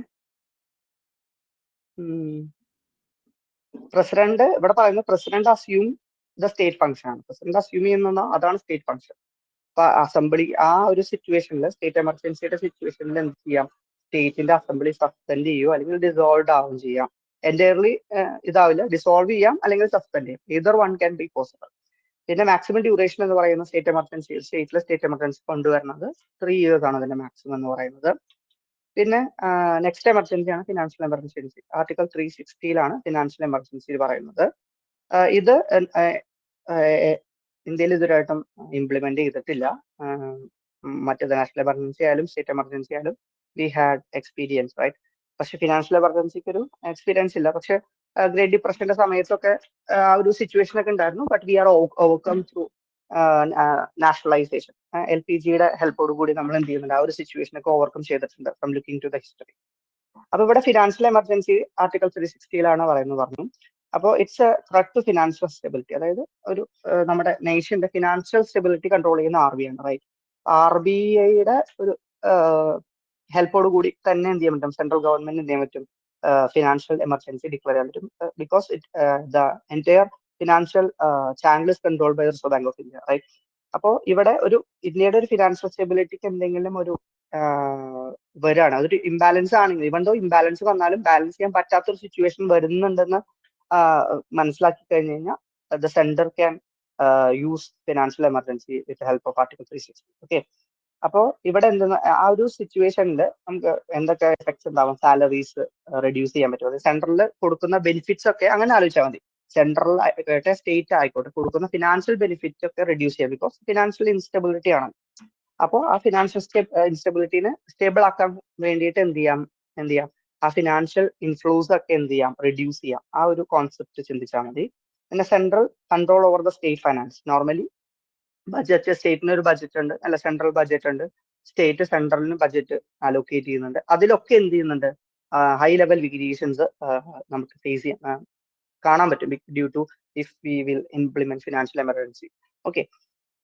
പ്രസിഡന്റ് ഇവിടെ പറയുന്നത് president assume the state function ആണ്. പ്രസിഡന്റ് അസ്യൂം ചെയ്യുന്ന അതാണ് സ്റ്റേറ്റ് ഫംഗ്ഷൻ. അപ്പൊ അസംബ്ലി ആ ഒരു സിറ്റുവേഷനിൽ, സ്റ്റേറ്റ് എമർജൻസിയുടെ സിറ്റുവേഷനിൽ എന്ത് ചെയ്യാം? സ്റ്റേറ്റിന്റെ അസംബ്ലി സസ്പെൻഡ് ചെയ്യുകയോ അല്ലെങ്കിൽ ഡിസോൾവ് ആവുകയും ചെയ്യാം. എൻറ്റയർലി ഇതാവില്ല, ഡിസോൾവ് ചെയ്യാം അല്ലെങ്കിൽ സസ്പെൻഡ് ചെയ്യാം. either one can be possible. പിന്നെ മാക്സിമം ഡ്യൂറേഷൻ എന്ന് പറയുന്ന സ്റ്റേറ്റ് എമർജൻസി, സ്റ്റേറ്റ് എമർജൻസി കൊണ്ടുവരുന്നത് 3 years ആണ് അതിന്റെ മാക്സിമം എന്ന് പറയുന്നത്. പിന്നെ നെക്സ്റ്റ് എമർജൻസി ആണ് financial emergency. Article 360 financial emergency പറയുന്നത്. ഇത് ഇന്ത്യയിൽ ഇതുവരെയായിട്ടും ഇംപ്ലിമെന്റ് ചെയ്തിട്ടില്ല. മറ്റേത് നാഷണൽ എമർജൻസി ആയാലും സ്റ്റേറ്റ് എമർജൻസി ആയാലും വി ഹാഡ് എക്സ്പീരിയൻസ്, റൈറ്റ്? പക്ഷെ ഫിനാൻഷ്യൽ എമർജൻസിക്ക് ഒരു എക്സ്പീരിയൻസ് ഇല്ല. പക്ഷെ ഗ്രേറ്റ് ഡിപ്രഷന്റെ സമയത്തൊക്കെ ആ ഒരു സിറ്റുവേഷൻ ഒക്കെ ഉണ്ടായിരുന്നു. But we are overcome through nationalisation. LPGയുടെ ഹെൽപ്പോട് കൂടി നമ്മൾ എന്ത് ചെയ്യുന്നുണ്ട്? ആ ഒരു സിറ്റുവേഷൻ ഒക്കെ ഓവർകം ചെയ്തിട്ടുണ്ട് from looking to the history. അപ്പൊ ഇവിടെ ഫിനാൻഷ്യൽ എമർജൻസി ആർട്ടിക്കിൾ 360 പറഞ്ഞു. അപ്പോൾ it's a threat to financial stability. അതായത് ഒരു നമ്മുടെ നേഷന്റെ ഫിനാൻഷ്യൽ സ്റ്റെബിലിറ്റി കൺട്രോൾ ചെയ്യുന്ന RBI ആണ്, റൈറ്റ്? RBIയുടെ ഒരു ഹെൽപ്പോട് കൂടി തന്നെ എന്ത് ചെയ്യാൻ പറ്റും? സെൻട്രൽ ഗവൺമെന്റ് എന്ത് ചെയ്യാൻ പറ്റും? ഫിനാൻഷ്യൽ എമർജൻസി ഡിക്ലെയർ ചെയ്യാൻ പറ്റും. Because the entire financial channel is control by reserve bank of India, right? അപ്പോൾ ഇവിടെ ഒരു ഇന്ത്യയുടെ ഒരു ഫിനാൻഷ്യൽ സ്റ്റെബിലിറ്റിക്ക് എന്തെങ്കിലും ഒരു വരികയാണ്, അതൊരു ഇംബാലൻസ് ആണെങ്കിൽ, ഇവൻ ദോ ഇംബാലൻസ് വന്നാലും ബാലൻസ് ചെയ്യാൻ പറ്റാത്തൊരു സിറ്റുവേഷൻ വരുന്നുണ്ടെന്ന് മനസ്സിലാക്കി കഴിഞ്ഞു കഴിഞ്ഞാൽ the centre can use financial emergency with help of article 360. Okay, അപ്പോൾ ഇവിടെ എന്തെന്ന് ആ ഒരു സിറ്റുവേഷനിൽ നമുക്ക് എന്തൊക്കെ എഫക്ട്സ് ഉണ്ടാവും? സാലറീസ് റെഡ്യൂസ് ചെയ്യാൻ പറ്റും. അത് സെൻട്രലിൽ കൊടുക്കുന്ന ബെനിഫിറ്റ്സ് ഒക്കെ അങ്ങനെ ആലോചിച്ചാൽ മതി. സെൻട്രൽ ആയിക്കോട്ടെ സ്റ്റേറ്റ് ആയിക്കോട്ടെ കൊടുക്കുന്ന ഫിനാൻഷ്യൽ ബെനിഫിറ്റ്സ് ഒക്കെ റെഡ്യൂസ് ചെയ്യാം. ബിക്കോസ് ഫിനാൻഷ്യൽ ഇൻസ്റ്റബിലിറ്റി ആണ്. അപ്പോൾ ആ ഫിനാൻഷ്യൽ ഇൻസ്റ്റബിലിറ്റിനെ സ്റ്റേബിൾ ആക്കാൻ വേണ്ടിയിട്ട് എന്ത് ചെയ്യാം? ആ ഫിനാൻഷ്യൽ ഇൻഫ്ലോസ് ഒക്കെ എന്ത് ചെയ്യാം? റെഡ്യൂസ് ചെയ്യാം. ആ ഒരു കോൺസെപ്റ്റ് ചിന്തിച്ചാൽ മതി. പിന്നെ central control over the state finance. Normally budget, സ്റ്റേറ്റിന് ഒരു ബഡ്ജറ്റ് ഉണ്ട്, അല്ല സെൻട്രൽ ബഡ്ജറ്റ് ഉണ്ട്. സ്റ്റേറ്റ് സെൻട്രലിന് ബഡ്ജറ്റ് അലോക്കേറ്റ് ചെയ്യുന്നുണ്ട്. അതിലൊക്കെ എന്ത് ചെയ്യുന്നുണ്ട്? ഹൈ ലെവൽ വേരിയേഷൻസ് നമുക്ക് ഫേസ് ചെയ്യാൻ കാണാൻ പറ്റും due to if we will implement financial emergency. Okay,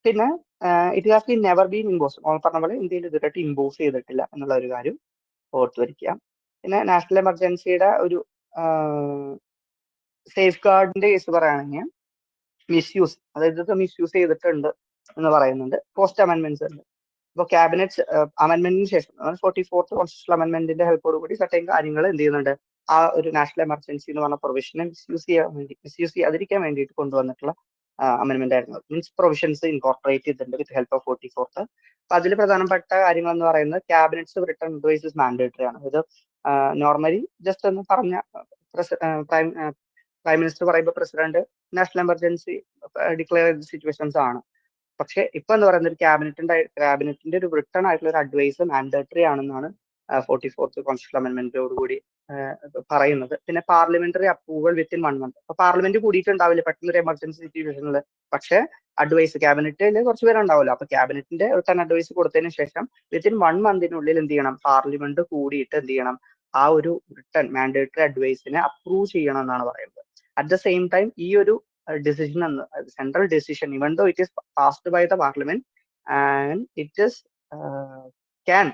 പിന്നെ it has been never been impose. പറഞ്ഞ പോലെ ഇന്ത്യയിൽ ഇതുവരെയായിട്ട് ഇമ്പോസ് ചെയ്തിട്ടില്ല എന്നുള്ള ഒരു കാര്യം ഓർത്തു വരിക്കുക. പിന്നെ നാഷണൽ എമർജൻസിയുടെ ഒരു സേഫ് ഗാർഡിന്റെ കേസ് പറയുകയാണെങ്കിൽ മിസ്യൂസ്, അതായത് ഇത് മിസ്യൂസ് ചെയ്തിട്ടുണ്ട് എന്ന് പറയുന്നുണ്ട്. പോസ്റ്റ് അമെന്റ്മെന്റ്സ് ഉണ്ട്. ഇപ്പോൾ ക്യാബിനറ്റ് അമെന്റ്മെന്റിന് ശേഷം 44th കോൺസ്റ്റിറ്റ്യൂഷണൽ അമെന്റ്മെന്റിന്റെ ഹെൽപ്പോട് കൂടി സർട്ടൻ കാര്യങ്ങൾ എന്ത് ചെയ്യുന്നുണ്ട്? ആ ഒരു നാഷണൽ എമർജൻസി എന്ന് പറഞ്ഞ പ്രൊവിഷനെ മിസ്യൂസ് ചെയ്യാതിരിക്കാൻ വേണ്ടിയിട്ട് കൊണ്ടുവന്നിട്ടുള്ള അമെന്റ്മെന്റ് ആയിരുന്നു. മീൻസ് പ്രൊവിഷൻസ് ഇൻകോർപ്പറേറ്റ് ചെയ്തിട്ടുണ്ട് വിത്ത് ഹെൽപ്പ് ഓഫ് 44th. അപ്പൊ അതിൽ പ്രധാനപ്പെട്ട കാര്യങ്ങൾ എന്ന് പറയുന്നത് cabinets written advice is mandatory ആണ്. ഇത് നോർമലി ജസ്റ്റ് ഒന്ന് പറഞ്ഞ പ്രൈം മിനിസ്റ്റർ പറയുമ്പോൾ പ്രസിഡന്റ് നാഷണൽ എമർജൻസി ഡിക്ലെയർ ചെയ്ത സിറ്റുവേഷൻസ് ആണ്. പക്ഷെ ഇപ്പൊ എന്ന് പറയുന്നത് ഒരു ക്യാബിനറ്റിന്റെ ഒരു റിട്ടേൺ ആയിട്ടുള്ള ഒരു അഡ്വൈസ് മാൻഡേറ്ററി ആണെന്നാണ് 44th കോൺസ്റ്റിറ്റ്യൂഷണൽ അമെന്റ്മെന്റോട് കൂടി പറയുന്നത്. പിന്നെ പാർലമെന്ററി അപ്രൂവൽ വിത്തിൻ 1 month. അപ്പൊ പാർലമെന്റ് കൂടിയിട്ടുണ്ടാവില്ല പെട്ടെന്ന് ഒരു എമർജൻസി സിറ്റുവേഷനിൽ. പക്ഷെ അഡ്വൈസ് ക്യാബിനറ്റിൽ കുറച്ച് പേരുണ്ടാവില്ല. അപ്പൊ ക്യാബിനറ്റിന്റെ റിട്ടേൺ അഡ്വൈസ് കൊടുത്തതിന് ശേഷം വിത്തിൻ 1 monthനുള്ളിൽ എന്ത് ചെയ്യണം? പാർലമെന്റ് കൂടിയിട്ട് എന്ത് ചെയ്യണം? ആ ഒരു റിട്ടേൺ മാൻഡേറ്ററി അഡ്വൈസിനെ അപ്രൂവ് ചെയ്യണം എന്നാണ് പറയുന്നത്. അറ്റ് ദ സെയിം ടൈം ഈ ഒരു ഡിസിഷൻ എന്ന് central decision even though it is passed by the parliament and it is can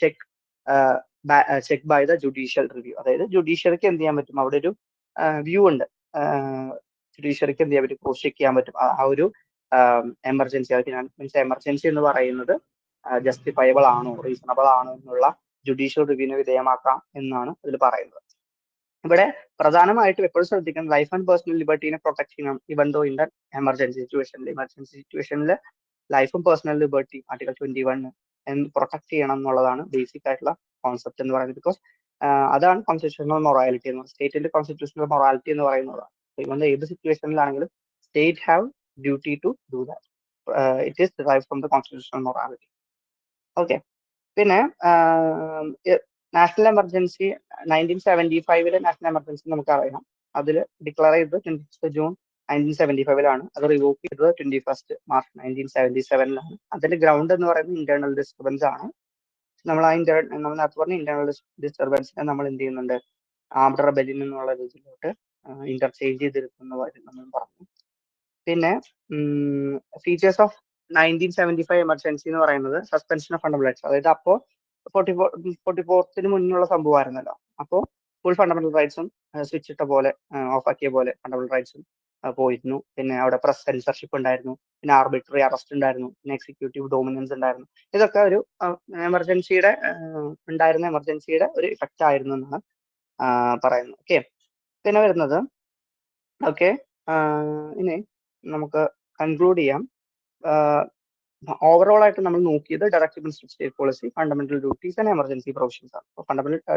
check check by the judicial review. അതായത് ജുഡീഷ്യറിക്ക് എന്ത് ചെയ്യാൻ പറ്റും, അവിടെ ഒരു വ്യൂ ഉണ്ട്, ജുഡീഷ്യറിക്ക് എന്ത് ചെയ്യാൻ പറ്റും, ക്രോസ് ചെക്ക് ചെയ്യാൻ പറ്റും ആ ഒരു എമർജൻസി. മീൻസ് എമർജൻസി എന്ന് പറയുന്നത് ജസ്റ്റിഫയബിൾ ആണോ, റീസണബിൾ ആണോ എന്നുള്ള ജുഡീഷ്യൽ റിവ്യൂവിന് വിധേയമാക്കാം എന്നാണ് ഇതിൽ പറയുന്നത്. ഇവിടെ പ്രധാനമായിട്ടും എപ്പോഴും ശ്രദ്ധിക്കണം, ലൈഫ് ആൻഡ് പേഴ്സണൽ ലിബർട്ടീനെ പ്രൊട്ടക്ട് ചെയ്യണം ഇവൻ ദോ ഇൻ ദ എമർജൻസി സിറ്റുവേഷനിൽ ലൈഫും പേഴ്സണൽ ലിബർട്ടി ആർട്ടിക്കൽ 21 പ്രൊട്ടക്ട് ചെയ്യണം എന്നുള്ളതാണ് ബേസിക് ആയിട്ടുള്ള കോൺസെപ്റ്റ് എന്ന് പറയുന്നത്. ബിക്കോസ് അതാണ് കോൺസ്റ്റിറ്റ്യൂഷണൽ മൊറാലിറ്റി എന്ന് പറയുന്നത്. സ്റ്റേറ്റിന്റെ കോൺസ്റ്റിറ്റ്യൂഷണൽ മൊറാലിറ്റി എന്ന് പറയുന്നതാണ്. ഇവൻ ഏത് സിറ്റുവേഷനിലാണെങ്കിലും state have duty to do that. It is derive from the constitutional morality. Okay. പിന്നെ നാഷണൽ എമർജൻസി 1975 നാഷണൽ എമർജൻസി നമുക്കറിയാം. അതിൽ ഡിക്ലെയർ ചെയ്തത് 26 ജൂൺ 1975 അത് റിവോക്ക് ചെയ്തത് 21 മാർച്ച് 1977 അതിന്റെ ഗ്രൗണ്ട് എന്ന് പറയുന്നത് ഇന്റേണൽ ഡിസ്റ്റർബൻസ് ആണ്. നമ്മൾ നേരത്തെ പറഞ്ഞ ഇന്റേണൽ ഡിസ്റ്റർബൻസിനെ നമ്മൾ എന്ത് ചെയ്യുന്നുണ്ട്, ആംഡ് റെബല്യൻ എന്നുള്ള രീതിയിലോട്ട് ഇന്റർചേഞ്ച് ചെയ്തിരിക്കുന്നതായിട്ട് നമ്മൾ പറഞ്ഞു. പിന്നെ ഫീച്ചേഴ്സ് ഓഫ് 1975 എമർജൻസി എന്ന് പറയുന്നത് സസ്പെൻഷൻ ഓഫ് ഫണ്ടമെന്റൽ റൈറ്റ്സ്. അതായത് അപ്പോൾ 44th മുന്നുള്ള സംഭവമായിരുന്നല്ലോ. അപ്പോൾ ഫുൾ ഫണ്ടമെന്റൽ റൈറ്റ്സും സ്വിച്ച് ഇട്ട പോലെ ഓഫ് ആക്കിയ പോലെ ഫണ്ടമെന്റൽ റൈറ്റ്സും പോയിരുന്നു. പിന്നെ അവിടെ പ്രസ് സെൻസർഷിപ്പ് ഉണ്ടായിരുന്നു, പിന്നെ ആർബിട്രറി അറസ്റ്റ് ഉണ്ടായിരുന്നു, പിന്നെ എക്സിക്യൂട്ടീവ് ഡോമിനൻസ് ഉണ്ടായിരുന്നു. ഇതൊക്കെ ഒരു എമർജൻസിയുടെ ഒരു ഇഫക്റ്റ് ആയിരുന്നു എന്നാണ് പറയുന്നത്. ഓക്കെ. പിന്നെ വരുന്നത് ഓക്കെ ഇനി നമുക്ക് കൺക്ലൂഡ് ചെയ്യാം. ഓവറോൾ ആയിട്ട് നമ്മൾ നോക്കിയത് directive principle state policy, fundamental duties and emergency provisions ആണ്. അപ്പോൾ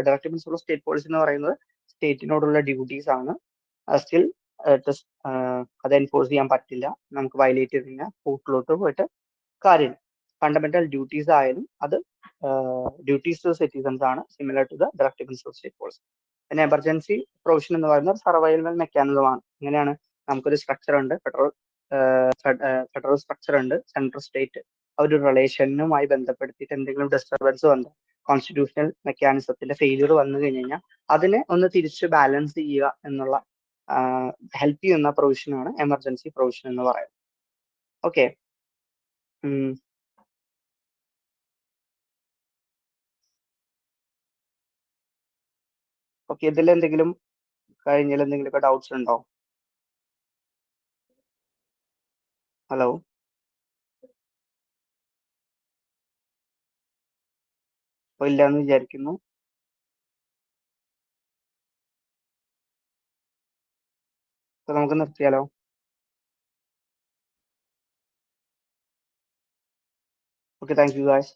ഡയറക്റ്റീവ് പ്രിൻസിപ്പിൾ സ്റ്റേറ്റ് പോളിസി എന്ന് പറയുന്നത് സ്റ്റേറ്റിനോടുള്ള ഡ്യൂട്ടീസ് ആണ്. സ്റ്റിൽ അത് എൻഫോഴ്സ് ചെയ്യാൻ പറ്റില്ല, നമുക്ക് വയലേറ്റ് ചെയ്ത് കഴിഞ്ഞാൽ കോർട്ടിലോട്ട് പോയിട്ട് കാര്യമില്ല. ഫണ്ടമെന്റൽ ഡ്യൂട്ടീസ് ആയാലും അത് ഡ്യൂട്ടീസ് ടു സിറ്റിസൺസ് ആണ്, similar to the directive principle state policy. പിന്നെ എമർജൻസി പ്രൊവിഷൻ എന്ന് പറയുന്നത് സർവൈവൽ മെക്കാനിസം ആണ്. ഇങ്ങനെയാണ് നമുക്കൊരു സ്ട്രക്ചർ ഉണ്ട്, ഫെഡറൽ സ്ട്രക്ചർ ഉണ്ട്, സെൻട്രൽ സ്റ്റേറ്റ് ഒരു റിലേഷനുമായി ബന്ധപ്പെടുത്തിയിട്ട് എന്തെങ്കിലും ഡിസ്റ്റർബൻസ് വന്നു, കോൺസ്റ്റിറ്റ്യൂഷണൽ മെക്കാനിസത്തിന്റെ ഫെയിലിയർ വന്നു കഴിഞ്ഞാൽ അതിനെ ഒന്ന് തിരിച്ച് ബാലൻസ് ചെയ്യുക എന്നുള്ള ഹെൽപ്പ് ചെയ്യുന്ന പ്രൊവിഷനാണ് എമർജൻസി പ്രൊവിഷൻ എന്ന് പറയുന്നത്. ഓക്കെ. ഓക്കെ, ഇതിൽ എന്തെങ്കിലും കഴിഞ്ഞാൽ എന്തെങ്കിലുമൊക്കെ ഡൗട്ട്സ് ഉണ്ടോ? ഹലോ. അപ്പോൾ ഇല്ലാന്ന് വിചാരിക്കുന്നു. അപ്പോൾ നമുക്ക് നിർത്തിയാലോ? Okay, thank you guys.